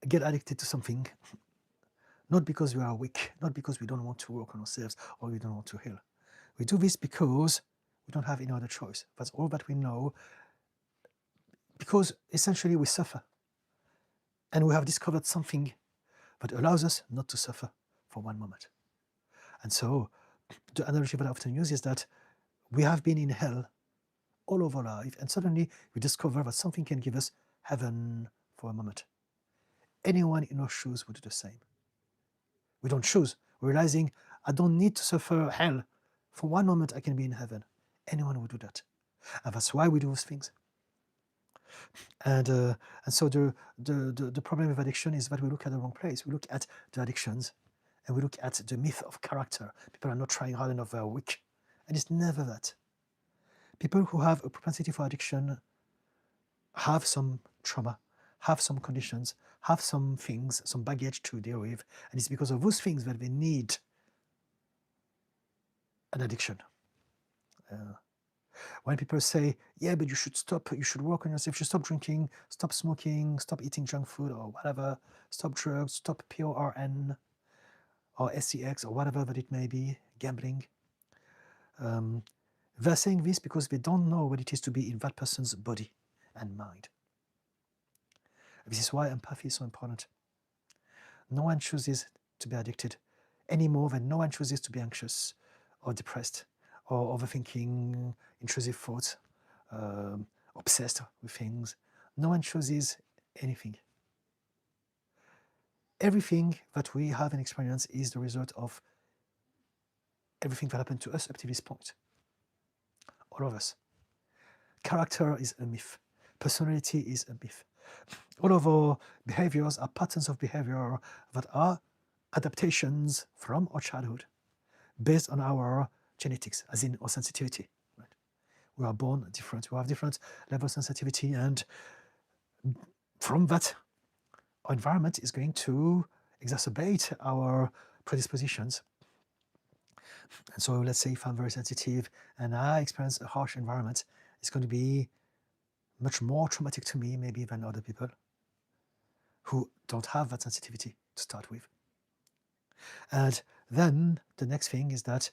get addicted to something, not because we are weak, not because we don't want to work on ourselves or we don't want to heal. We do this because we don't have any other choice. That's all that we know, because essentially we suffer. And we have discovered something that allows us not to suffer for one moment. And so the analogy that I often use is that we have been in hell all of our life, and suddenly we discover that something can give us heaven for a moment. Anyone in our shoes would do the same. We don't choose, realizing I don't need to suffer hell. For one moment I can be in heaven. Anyone would do that. And that's why we do those things. And so the problem with addiction is that we look at the wrong place. We look at the addictions and we look at the myth of character. People are not trying hard enough, they're weak. And it's never that. People who have a propensity for addiction have some trauma, have some conditions, have some things, some baggage to deal with. And it's because of those things that they need an addiction. When people say, yeah, but you should stop, you should work on yourself, you should stop drinking, stop smoking, stop eating junk food or whatever, stop drugs, stop PORN or SEX or whatever that it may be, gambling. They're saying this because they don't know what it is to be in that person's body and mind. This is why empathy is so important. No one chooses to be addicted any more than no one chooses to be anxious or depressed or overthinking, intrusive thoughts, obsessed with things. No one chooses anything. Everything that we have and experience is the result of everything that happened to us up to this point. All of us. Character is a myth. Personality is a myth. All of our behaviors are patterns of behavior that are adaptations from our childhood based on our genetics, as in our sensitivity. Right? We are born different. We have different level of sensitivity, and from that, our environment is going to exacerbate our predispositions. And so let's say if I'm very sensitive and I experience a harsh environment, it's going to be much more traumatic to me maybe than other people who don't have that sensitivity to start with. And then the next thing is that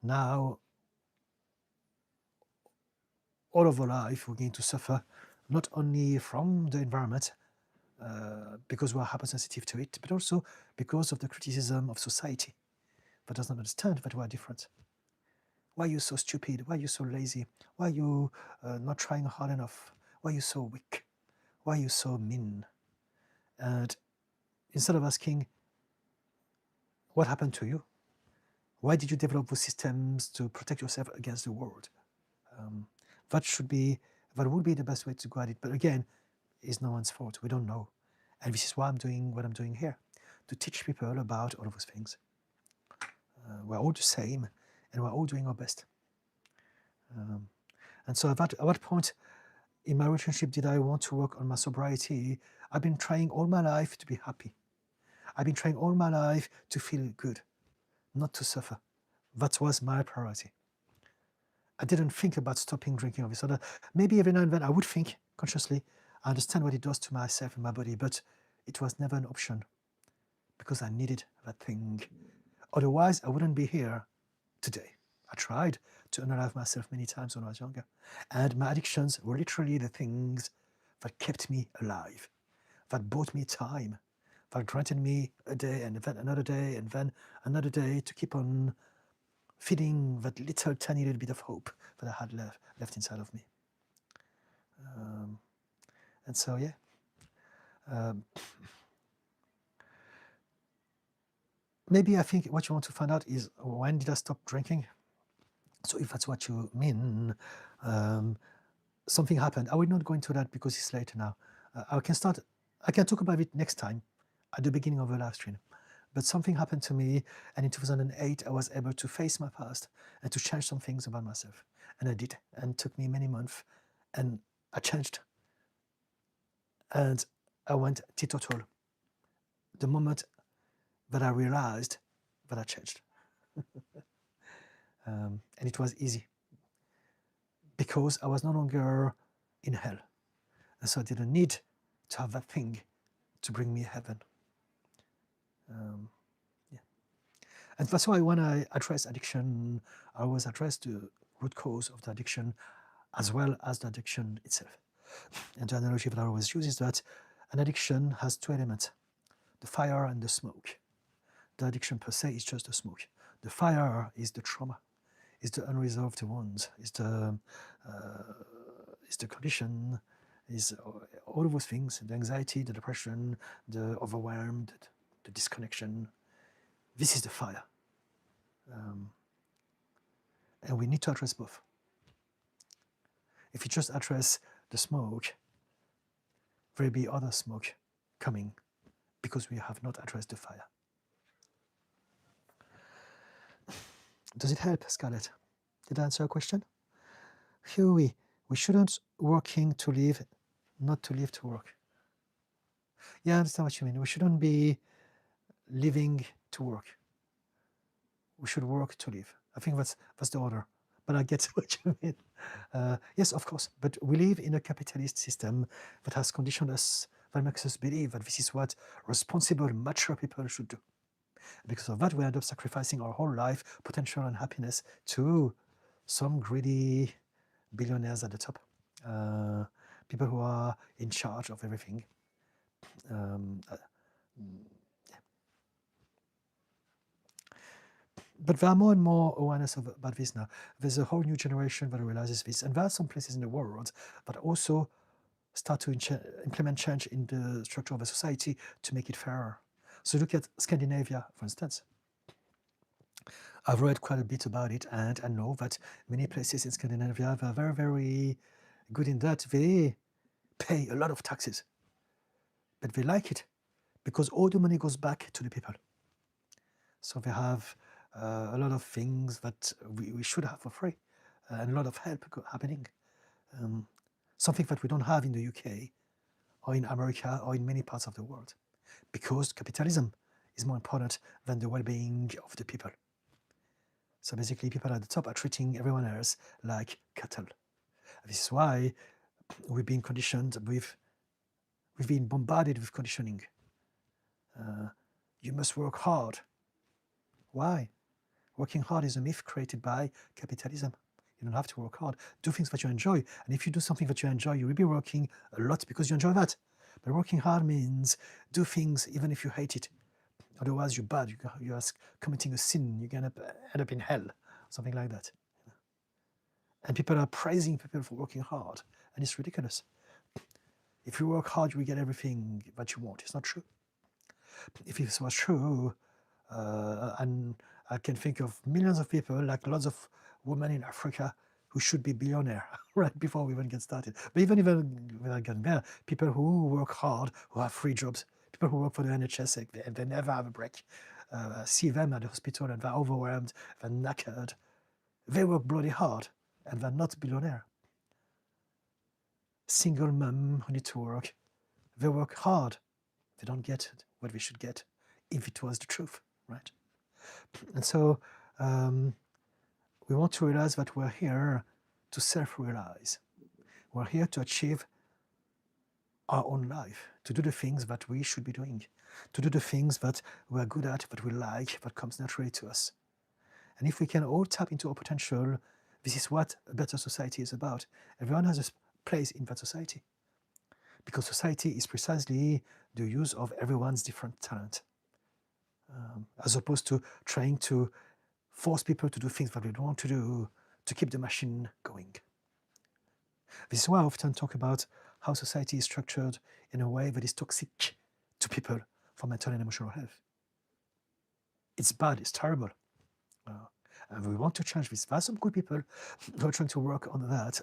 now all of our life we're going to suffer not only from the environment because we're hypersensitive to it, but also because of the criticism of society that does not understand that we're different. Why are you so stupid? Why are you so lazy? Why are you not trying hard enough? Why are you so weak? Why are you so mean? And instead of asking, what happened to you? Why did you develop those systems to protect yourself against the world? That would be the best way to go at it. But again, it's no one's fault. We don't know. And this is why I'm doing what I'm doing here, to teach people about all of those things. We're all the same, and we're all doing our best. And so at that point in my relationship, did I want to work on my sobriety? I've been trying all my life to be happy. I've been trying all my life to feel good, not to suffer. That was my priority. I didn't think about stopping drinking or this other. Maybe every now and then I would think consciously, I understand what it does to myself and my body, but it was never an option because I needed that thing. Otherwise, I wouldn't be here today. I tried to unalive myself many times when I was younger. And my addictions were literally the things that kept me alive, that bought me time, that granted me a day and then another day and then another day to keep on feeding that little tiny little bit of hope that I had left inside of me. And so, yeah. Maybe I think what you want to find out is, when did I stop drinking? So if that's what you mean, something happened. I will not go into that because it's late now. I can talk about it next time at the beginning of the live stream. But something happened to me, and in 2008, I was able to face my past and to change some things about myself. And I did, and it took me many months, and I changed, and I went teetotal the moment that I realized that I changed. And it was easy because I was no longer in hell, and so I didn't need to have that thing to bring me heaven. Yeah. And that's why when I address addiction, I always address the root cause of the addiction as well as the addiction itself. And the analogy that I always use is that an addiction has two elements, the fire and the smoke. The addiction per se is just the smoke. The fire is the trauma, is the unresolved wounds, is the condition, is all of those things, the anxiety, the depression, the overwhelmed, the disconnection. This is the fire. And we need to address both. If you just address the smoke, there will be other smoke coming because we have not addressed the fire. Does it help, Scarlett? Did I answer your question? Huey, we shouldn't working to live, not to live to work. Yeah, I understand what you mean. We shouldn't be living to work. We should work to live. I think that's the order. But I get what you mean. Yes, of course. But we live in a capitalist system that has conditioned us, that makes us believe that this is what responsible, mature people should do. Because of that, we end up sacrificing our whole life, potential, and happiness to some greedy billionaires at the top, people who are in charge of everything. But there are more and more awareness about this now. There's a whole new generation that realizes this, and there are some places in the world that also start to implement change in the structure of a society to make it fairer. So look at Scandinavia, for instance. I've read quite a bit about it, and I know that many places in Scandinavia are very, very good in that. They pay a lot of taxes, but they like it because all the money goes back to the people. So they have a lot of things that we should have for free, and a lot of help happening. Something that we don't have in the UK or in America or in many parts of the world, because capitalism is more important than the well-being of the people. So basically, people at the top are treating everyone else like cattle. This is why we've been conditioned we've been bombarded with conditioning. You must work hard. Why? Working hard is a myth created by capitalism. You don't have to work hard. Do things that you enjoy. And if you do something that you enjoy, you will be working a lot because you enjoy that. But working hard means do things even if you hate it. Otherwise, you're bad. You're committing a sin. You're going to end up in hell, something like that. And people are praising people for working hard. And it's ridiculous. If you work hard, you will get everything that you want. It's not true. If it was true, and I can think of millions of people, like lots of women in Africa, who should be billionaire right before we even get started. But even without getting there, people who work hard, who have free jobs, people who work for the NHS, and they never have a break. See them at the hospital and they're overwhelmed, they're knackered. They work bloody hard and they're not billionaire. Single mum who need to work, they work hard. They don't get what they should get if it was the truth, right? And so we want to realize that we're here to self-realize. We're here to achieve our own life, to do the things that we should be doing, to do the things that we're good at, that we like, that comes naturally to us. And if we can all tap into our potential, this is what a better society is about. Everyone has a place in that society, because society is precisely the use of everyone's different talent, as opposed to trying to force people to do things that they don't want to do to keep the machine going. This is why I often talk about how society is structured in a way that is toxic to people for mental and emotional health. It's bad, it's terrible. And we want to change this. There are some good people who are trying to work on that.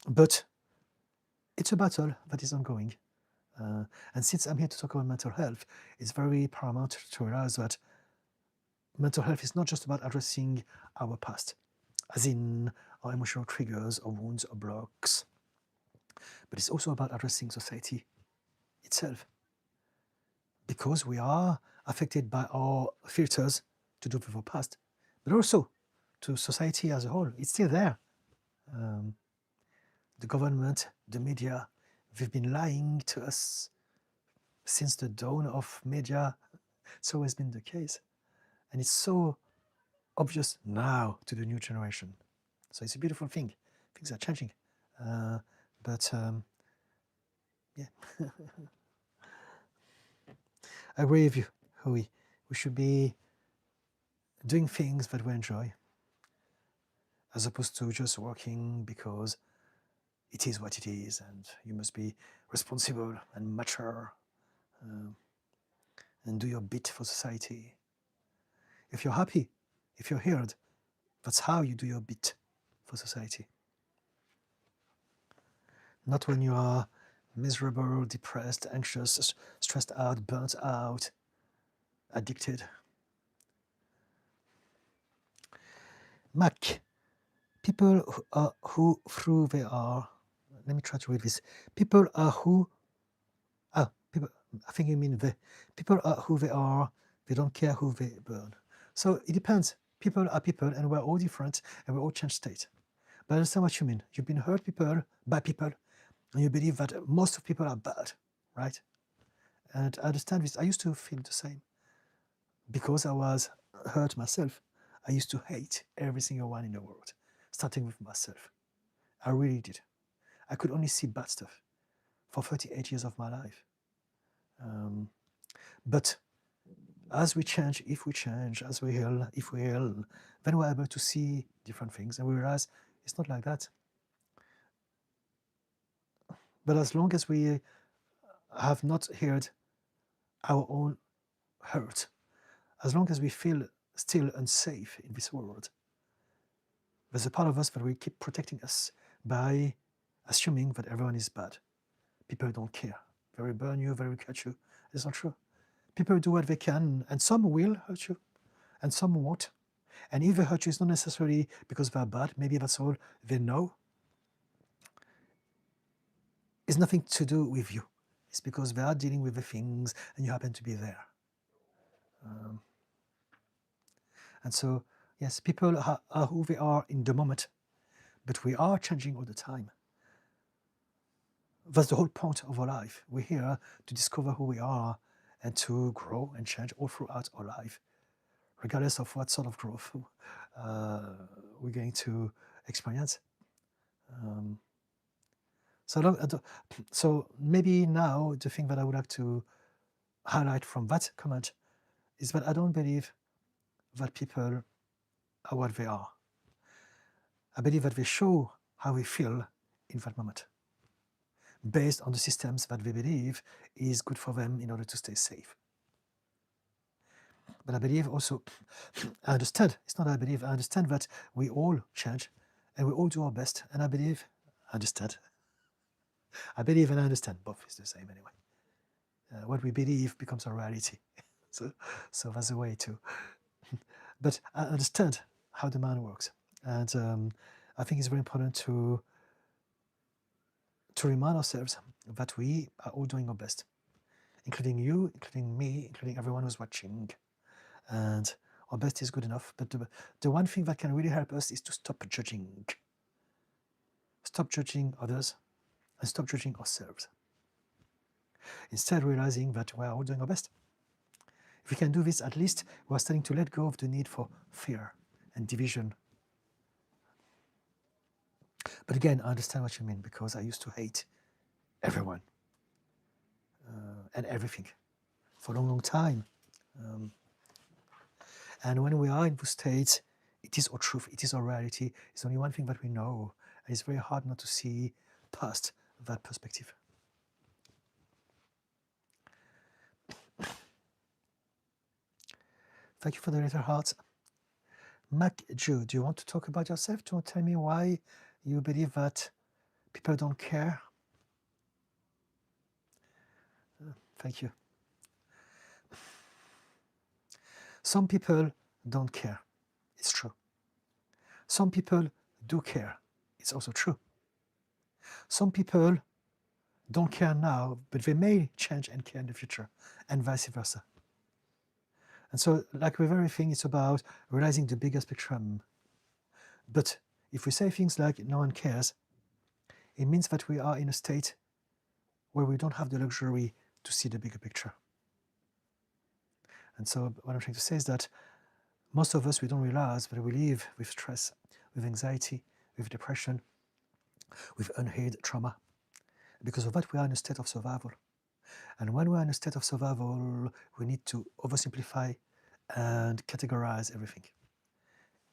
But it's a battle that is ongoing. And since I'm here to talk about mental health, it's very paramount to realize that mental health is not just about addressing our past. as in our emotional triggers or wounds or blocks. But it's also about addressing society itself, because we are affected by our filters to do with our past, but also to society as a whole. It's still there. The government, the media, they've been lying to us since the dawn of media. It's always been the case. And it's so obvious now to the new generation. So it's a beautiful thing. Things are changing. Yeah. I agree with you, Hui. We should be doing things that we enjoy, as opposed to just working because it is what it is, and you must be responsible and mature and do your bit for society. If you're happy, if you're heard, that's how you do your bit for society. Not when you are miserable, depressed, anxious, stressed out, burnt out, addicted. Mac, people are who through they are. Let me try to read this. People are who. People. I think you mean they. People are who they are. They don't care who they burn. So it depends. People are people, and we're all different, and we all change state. But I understand what you mean. You've been hurt people by people, and you believe that most of people are bad, right? And I understand this. I used to feel the same because I was hurt myself. I used to hate every single one in the world, starting with myself. I really did. I could only see bad stuff for 38 years of my life. But as we change, if we change, as we heal, if we heal, then we're able to see different things, and we realize it's not like that. But as long as we have not heard our own hurt, as long as we feel still unsafe in this world, there's a part of us that will keep protecting us by assuming that everyone is bad. People don't care. They will burn you, they will cut you. It's not true. People do what they can, and some will hurt you, and some won't. And if they hurt you, it's not necessarily because they're bad. Maybe that's all they know. It's nothing to do with you. It's because they are dealing with the things, and you happen to be there. And so, yes, people are who they are in the moment, but we are changing all the time. That's the whole point of our life. We're here to discover who we are and to grow and change all throughout our life, regardless of what sort of growth we're going to experience. So maybe now the thing that I would like to highlight from that comment is that I don't believe that people are what they are. I believe that they show how we feel in that moment, based on the systems that they believe is good for them in order to stay safe. But I believe also, I understand, it's not I believe, I understand that we all change and we all do our best. And I believe, I understand. I believe and I understand, both is the same anyway. What we believe becomes a reality. So that's a way to, but I understand how the mind works. And I think it's very important to remind ourselves that we are all doing our best, including you, including me, including everyone who's watching. And our best is good enough. But the one thing that can really help us is to stop judging. Stop judging others and stop judging ourselves. Instead, realizing that we are all doing our best. If we can do this, at least we are starting to let go of the need for fear and division. But again, I understand what you mean, because I used to hate everyone and everything for a long, long time. And when we are in those states, it is our truth, it is our reality. It's only one thing that we know. And it's very hard not to see past that perspective. Thank you for the little hearts. Mac Ju, do you want to talk about yourself? Do you want to tell me why you believe that people don't care? Thank you. Some people don't care. It's true. Some people do care. It's also true. Some people don't care now, but they may change and care in the future, and vice versa. And so, like with everything, it's about realizing the bigger spectrum. But if we say things like no one cares, it means that we are in a state where we don't have the luxury to see the bigger picture. And so what I'm trying to say is that most of us, we don't realize that we live with stress, with anxiety, with depression, with unhealed trauma. Because of that, we are in a state of survival. And when we're in a state of survival, we need to oversimplify and categorize everything.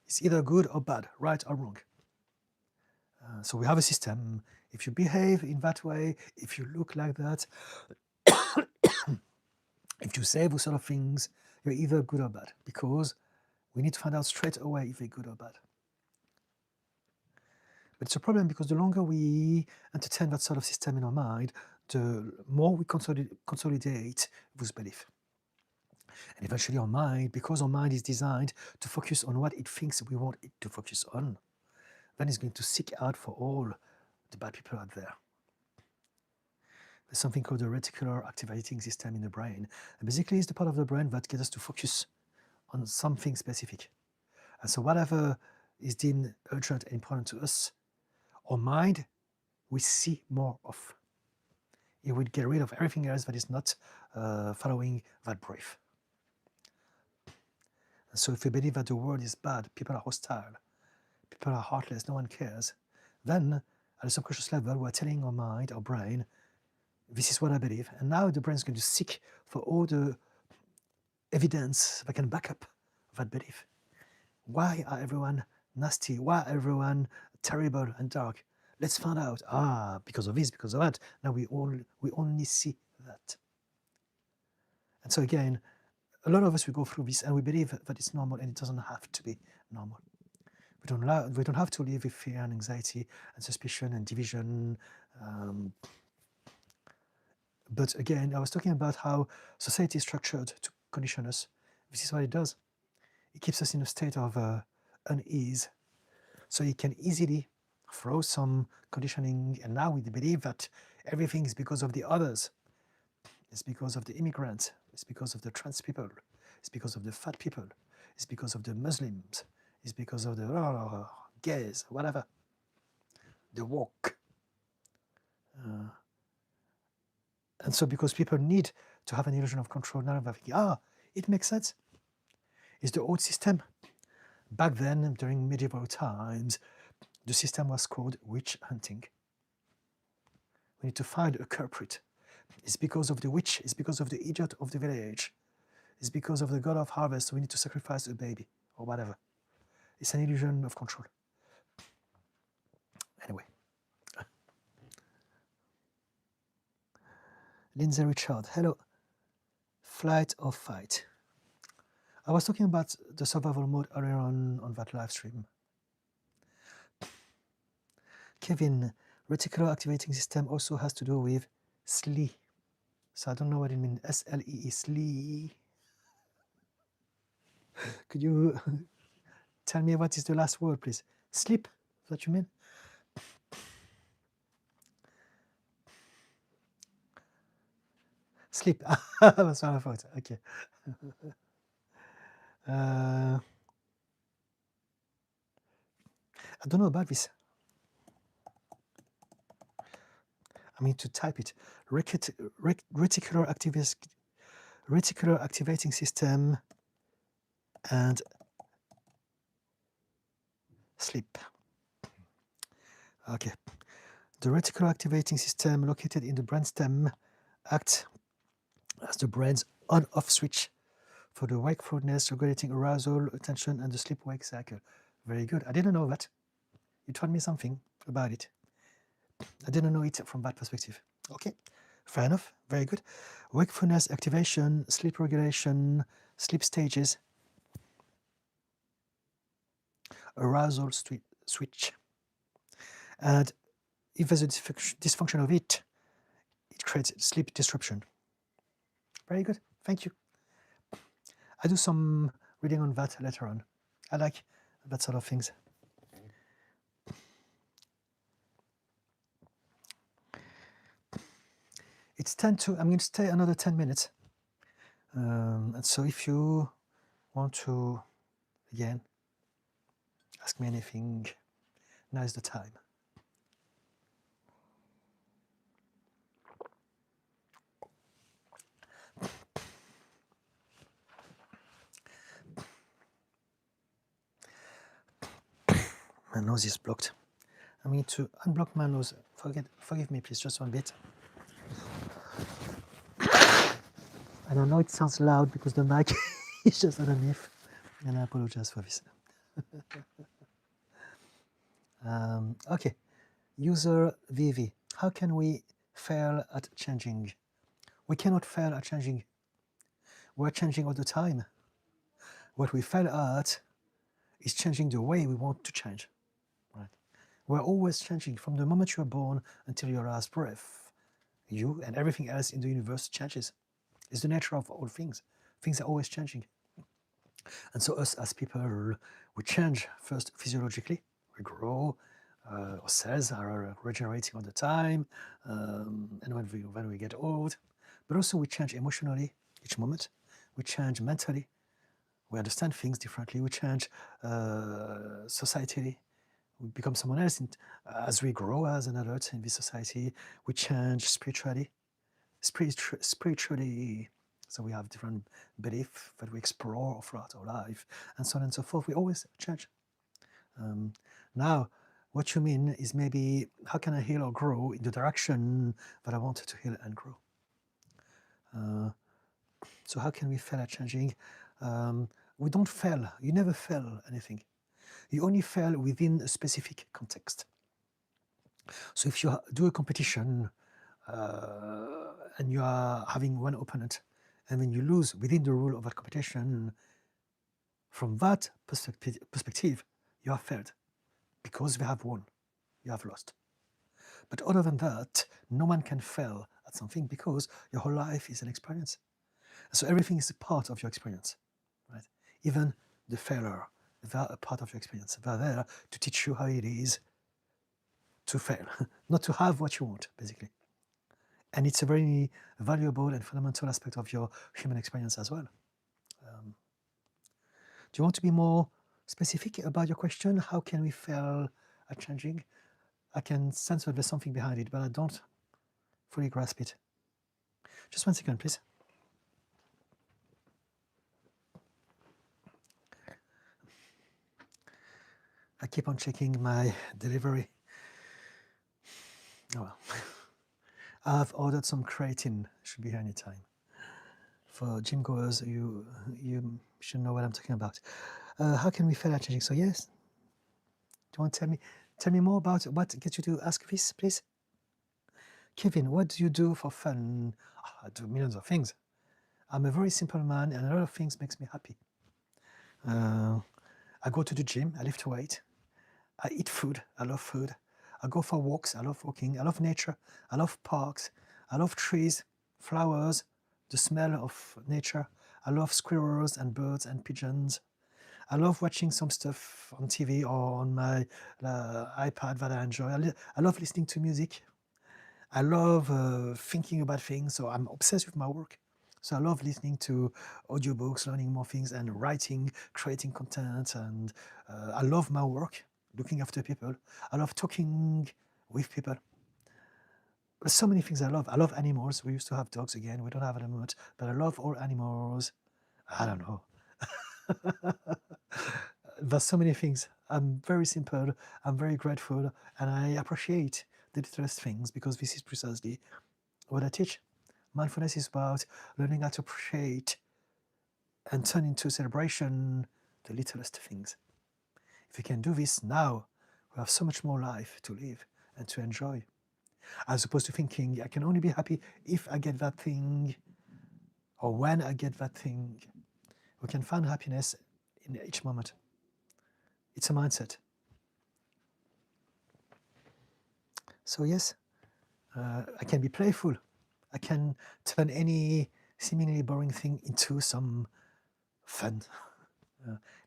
It's either good or bad, right or wrong. So we have a system. If you behave in that way, if you look like that, if you say those sort of things, you're either good or bad, because we need to find out straight away if they're good or bad. But it's a problem because the longer we entertain that sort of system in our mind, the more we consolidate those beliefs. And eventually our mind, because our mind is designed to focus on what it thinks we want it to focus on, then it's going to seek out for all the bad people out there. There's something called the reticular activating system in the brain. And basically, it's the part of the brain that gets us to focus on something specific. And so whatever is deemed urgent and important to us, our mind will see more of. It will get rid of everything else that is not following that brief. And so if we believe that the world is bad, people are hostile, people are heartless, no one cares, then at a subconscious level, we're telling our mind, our brain, this is what I believe. And now the brain is going to seek for all the evidence that can back up that belief. Why are everyone nasty? Why are everyone terrible and dark? Let's find out. Because of this, because of that. Now we only see that. And so again, a lot of us, we go through this and we believe that it's normal, and it doesn't have to be normal. We don't have to live with fear and anxiety and suspicion and division. But again, I was talking about how society is structured to condition us. This is what it does. It keeps us in a state of unease. So it can easily throw some conditioning, and now we believe that everything is because of the others. It's because of the immigrants. It's because of the trans people. It's because of the fat people. It's because of the Muslims. It's because of the gays, whatever. The woke. And so because people need to have an illusion of control, now they're thinking, it makes sense. It's the old system. Back then, during medieval times, the system was called witch hunting. We need to find a culprit. It's because of the witch. It's because of the idiot of the village. It's because of the god of harvest. So we need to sacrifice a baby or whatever. It's an illusion of control. Anyway. Lindsay Richard, hello. Flight or fight? I was talking about the survival mode earlier on that live stream. Kevin, reticular activating system also has to do with SLEE. So I don't know what it means. S-L-E-E, SLEE. Could you tell me what is the last word, please? Sleep, is that you mean? Sleep. That's what I thought. Okay. I don't know about this. I mean to type it. Reticular activating system and sleep. Okay. The reticular activating system located in the brainstem acts as the brain's on-off switch for the wakefulness, regulating arousal, attention, and the sleep-wake cycle. Very good. I didn't know that. You told me something about it. I didn't know it from that perspective. Okay, fair enough. Very good. Wakefulness activation, sleep regulation, sleep stages, arousal switch. And if there's a dysfunction of it, it creates sleep disruption. Very good. Thank you. I do some reading on that later on. I like that sort of things. It's 10 to, I'm going to stay another 10 minutes. And so if you want to, again, ask me anything, now is the time. My nose is blocked. I'm going to unblock my nose. Forgive me, please, just one bit. And I know it sounds loud because the mic is just underneath, and I apologize for this. Okay, user VV. How can we fail at changing? We cannot fail at changing. We're changing all the time. What we fail at is changing the way we want to change. Right? We're always changing from the moment you're born until your last breath. You and everything else in the universe changes. It's the nature of all things. Things are always changing. And so us as people, we change first physiologically. We grow, our cells are regenerating all the time, and when we get old. But also we change emotionally each moment. We change mentally. We understand things differently. We change societally. We become someone else. As we grow as an adult in this society, we change spiritually. Spiritually, so we have different beliefs that we explore throughout our life, and so on and so forth. We always change. Now, what you mean is maybe how can I heal or grow in the direction that I wanted to heal and grow? So how can we fail at changing? We don't fail. You never fail anything. You only fail within a specific context. So if you do a competition and you are having one opponent, and then you lose within the rule of that competition, from that perspective, you have failed because they have won, you have lost. But other than that, no one can fail at something because your whole life is an experience. So everything is a part of your experience, right? Even the failure, they are a part of your experience. They are there to teach you how it is to fail, not to have what you want, basically. And it's a very valuable and fundamental aspect of your human experience as well. Do you want to be more specific about your question? How can we fail at changing? I can sense that there's something behind it, but I don't fully grasp it. Just 1 second, please. I keep on checking my delivery. Oh well. I've ordered some creatine. Should be here any time. For gym goers, you should know what I'm talking about. How can we fail at changing? So yes. Do you want to tell me more about what gets you to ask this, please? Kevin, what do you do for fun? Oh, I do millions of things. I'm a very simple man, and a lot of things makes me happy. I go to the gym. I lift weight. I eat food. I love food. I go for walks. I love walking. I love nature. I love parks. I love trees, flowers, the smell of nature. I love squirrels and birds and pigeons. I love watching some stuff on TV or on my iPad that I enjoy. I love listening to music. I love thinking about things, so I'm obsessed with my work. So I love listening to audiobooks, learning more things, and writing, creating content. And I love my work, looking after people. I love talking with people. There's so many things I love. I love animals. We used to have dogs again. We don't have them much, but I love all animals. I don't know. There's so many things. I'm very simple. I'm very grateful, and I appreciate the littlest things because this is precisely what I teach. Mindfulness is about learning how to appreciate and turn into celebration the littlest things. If we can do this now, we have so much more life to live and to enjoy. As opposed to thinking, I can only be happy if I get that thing or when I get that thing. We can find happiness in each moment. It's a mindset. So yes, I can be playful. I can turn any seemingly boring thing into some fun.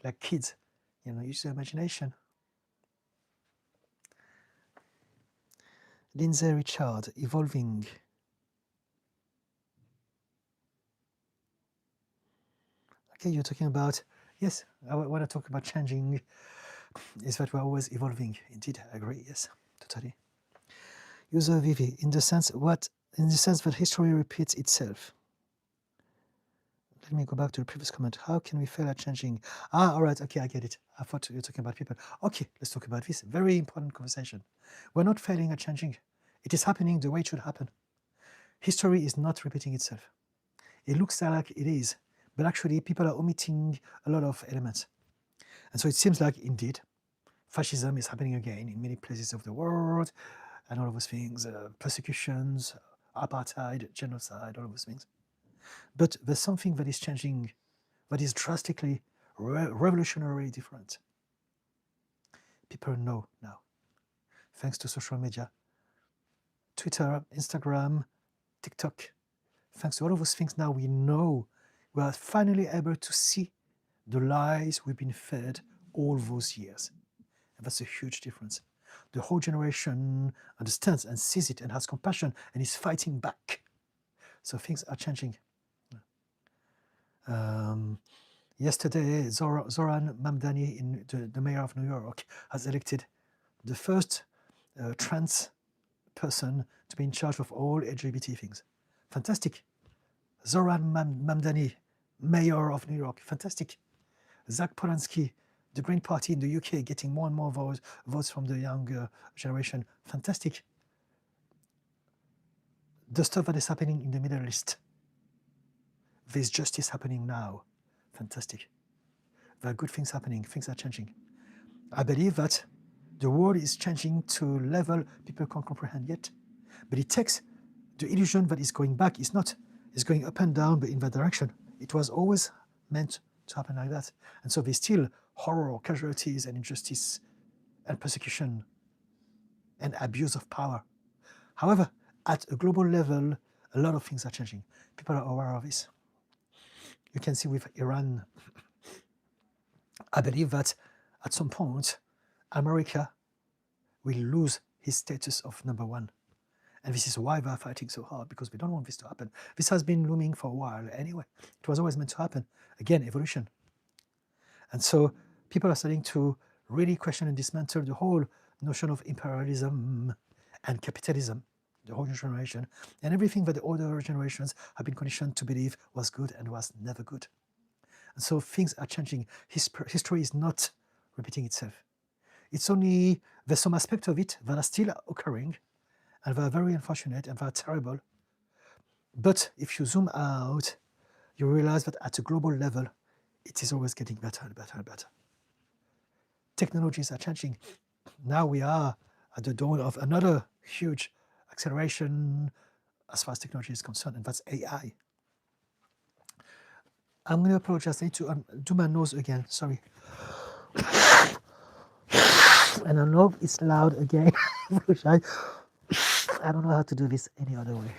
Like kids, use your imagination. Lindsay Richard, evolving. Okay, you're talking about, yes, when I talk about changing, is that we're always evolving. Indeed, I agree, yes, totally. User Vivi, in the sense that history repeats itself. Let me go back to the previous comment. How can we fail at changing? All right, okay, I get it. I thought you were talking about people. Okay, let's talk about this. Very important conversation. We're not failing at changing. It is happening the way it should happen. History is not repeating itself. It looks like it is, but actually people are omitting a lot of elements. And so it seems like, indeed, fascism is happening again in many places of the world, and all of those things, persecutions, apartheid, genocide, all of those things. But there's something that is changing, that is drastically, revolutionarily different. People know now, thanks to social media, Twitter, Instagram, TikTok, thanks to all of those things now we know, we are finally able to see the lies we've been fed all those years. And that's a huge difference. The whole generation understands and sees it and has compassion and is fighting back. So things are changing. Yesterday, Zoran Mamdani, the mayor of New York, has elected the first trans person to be in charge of all LGBT things. Fantastic. Zoran Mamdani, mayor of New York. Fantastic. Zach Polanski, the Green Party in the UK, getting more and more votes from the younger generation. Fantastic. The stuff that is happening in the Middle East, there's justice happening now. Fantastic. There are good things happening. Things are changing. I believe that the world is changing to a level people can't comprehend yet. But it takes the illusion that it's going back. It's not. It's going up and down, but in that direction. It was always meant to happen like that. And so there's still horror, casualties, and injustice, and persecution, and abuse of power. However, at a global level, a lot of things are changing. People are aware of this. You can see with Iran, I believe that at some point, America will lose his status of number one. And this is why they're fighting so hard, because we don't want this to happen. This has been looming for a while anyway. It was always meant to happen. Again, evolution. And so people are starting to really question and dismantle the whole notion of imperialism and capitalism, the whole generation, and everything that the older generations have been conditioned to believe was good and was never good. And so things are changing. History is not repeating itself. It's only, there's some aspects of it that are still occurring, and they are very unfortunate and they are terrible. But if you zoom out, you realize that at a global level, it is always getting better and better and better. Technologies are changing. Now we are at the dawn of another huge acceleration as far as technology is concerned, and that's AI. I'm going to apologize. I need to do my nose again. Sorry. And I know it's loud again. I don't know how to do this any other way,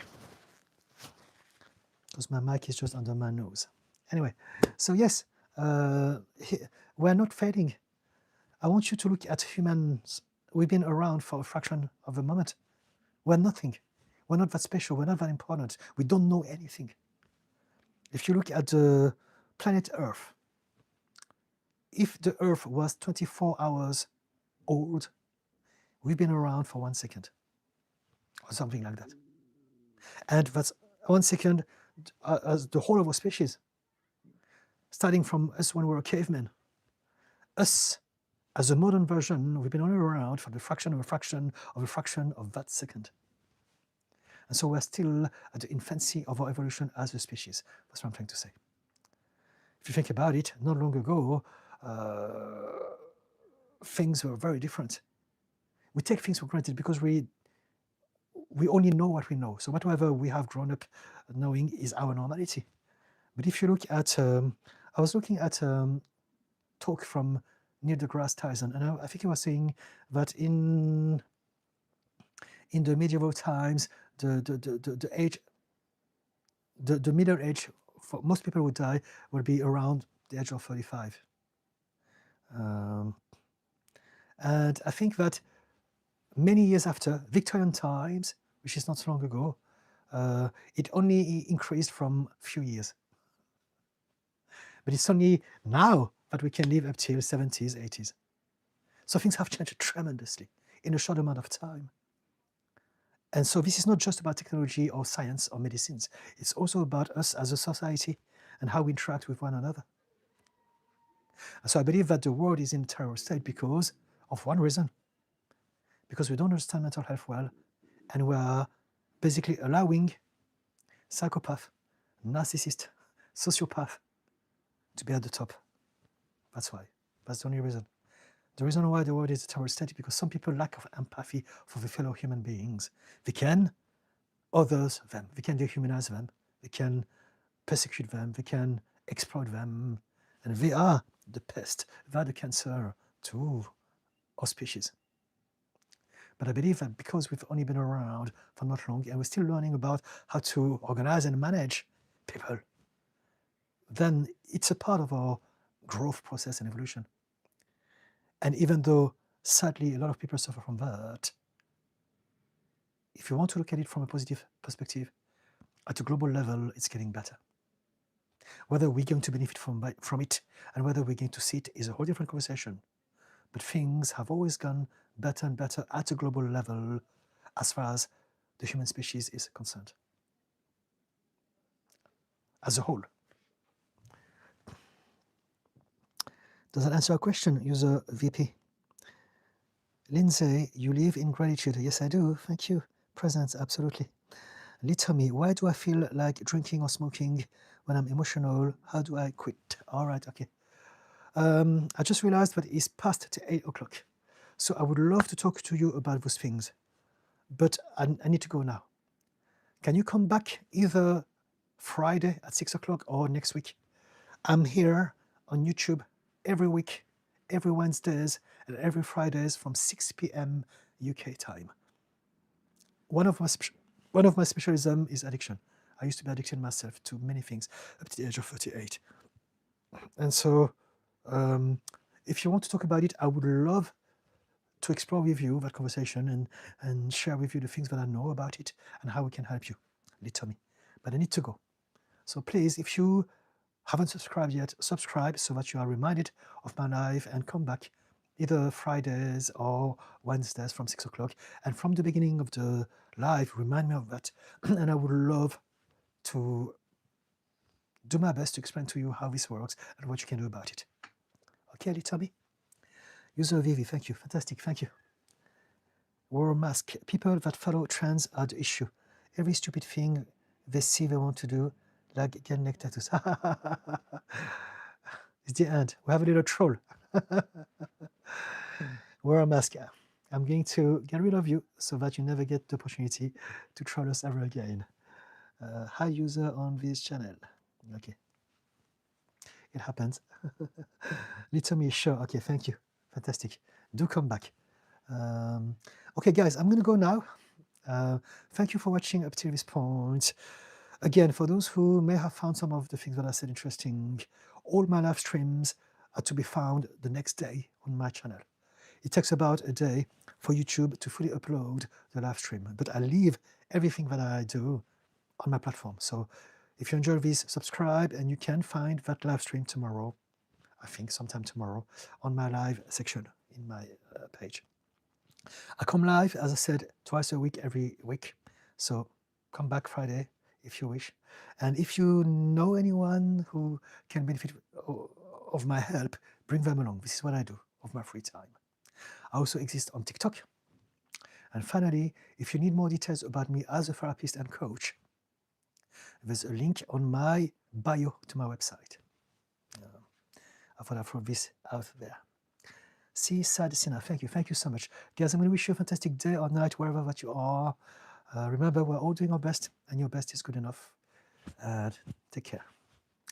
because my mic is just under my nose. Anyway, so yes, we're not failing. I want you to look at humans. We've been around for a fraction of a moment. We're nothing. We're not that special. We're not that important. We don't know anything. If you look at the planet Earth, if the Earth was 24 hours old, we've been around for 1 second, or something like that. And that's 1 second as the whole of our species, starting from us when we were cavemen. Us, as a modern version, we've been only around for the fraction of a fraction of a fraction of that second. And so we're still at the infancy of our evolution as a species. That's what I'm trying to say. If you think about it, not long ago, things were very different. We take things for granted because we only know what we know. So whatever we have grown up knowing is our normality. But if you look at, I was looking at talk from Neil deGrasse Tyson, and I think he was saying that in the medieval times, the middle age for most people who die will be around the age of 35. And I think that many years after, Victorian times, which is not so long ago, it only increased from a few years. But it's only now that we can live up till 70s, 80s. So things have changed tremendously in a short amount of time. And so this is not just about technology or science or medicines. It's also about us as a society and how we interact with one another. And so I believe that the world is in a terrible state because of one reason. Because we don't understand mental health well, and we are basically allowing psychopath, narcissist, sociopath to be at the top. That's why. That's the only reason. The reason why the world is a terrible state is because some people lack of empathy for the fellow human beings. They can others them, they can dehumanize them, they can persecute them, they can exploit them, and they are the pest, they are the cancer to our species. But I believe that because we've only been around for not long and we're still learning about how to organize and manage people, then it's a part of our growth process and evolution. And even though, sadly, a lot of people suffer from that, if you want to look at it from a positive perspective, at a global level, it's getting better. Whether we're going to benefit from it and whether we're going to see it is a whole different conversation. But things have always gone better and better at a global level as far as the human species is concerned. As a whole. Does that answer your question, user VP? Lindsay, you live in gratitude. Yes, I do. Thank you. Presence, absolutely. Litomi, why do I feel like drinking or smoking when I'm emotional? How do I quit? All right, okay. I just realized that it's past 8 o'clock. So I would love to talk to you about those things. But I need to go now. Can you come back either Friday at 6 o'clock or next week? I'm here on YouTube every week, every Wednesdays and every Fridays from 6 p.m. UK time. One of my specialism is addiction. I used to be addicted myself to many things up to the age of 38. And so if you want to talk about it, I would love to explore with you that conversation and share with you the things that I know about it and how we can help you. Litomi. But I need to go. So please, if you haven't subscribed yet, subscribe so that you are reminded of my live and come back either Fridays or Wednesdays from 6 o'clock. And from the beginning of the live, remind me of that. And I would love to do my best to explain to you how this works and what you can do about it. Okay, Litomi? User Vivi, thank you. Fantastic, thank you. Wear a mask. People that follow trends are the issue. Every stupid thing they see they want to do, like get neck tattoos. It's the end. We have a little troll. Wear a mask. I'm going to get rid of you so that you never get the opportunity to troll us ever again. Hi, user on this channel. Okay. It happens. Litomi, sure. Okay, thank you. Fantastic. Do come back. Okay, guys, I'm going to go now. Thank you for watching up to this point. Again, for those who may have found some of the things that I said interesting, all my live streams are to be found the next day on my channel. It takes about a day for YouTube to fully upload the live stream, but I leave everything that I do on my platform. So if you enjoy this, subscribe, and you can find that live stream tomorrow, I think sometime tomorrow, on my live section in my page. I come live, as I said, twice a week, every week. So come back Friday if you wish. And if you know anyone who can benefit of my help, bring them along. This is what I do of my free time. I also exist on TikTok. And finally, if you need more details about me as a therapist and coach, there's a link on my bio to my website. I thought I'd throw this out there. See, Sadisina, thank you. Thank you so much. Guys, I'm going to wish you a fantastic day or night, wherever that you are. Remember, we're all doing our best, and your best is good enough. And take care.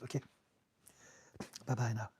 Okay. Bye-bye now.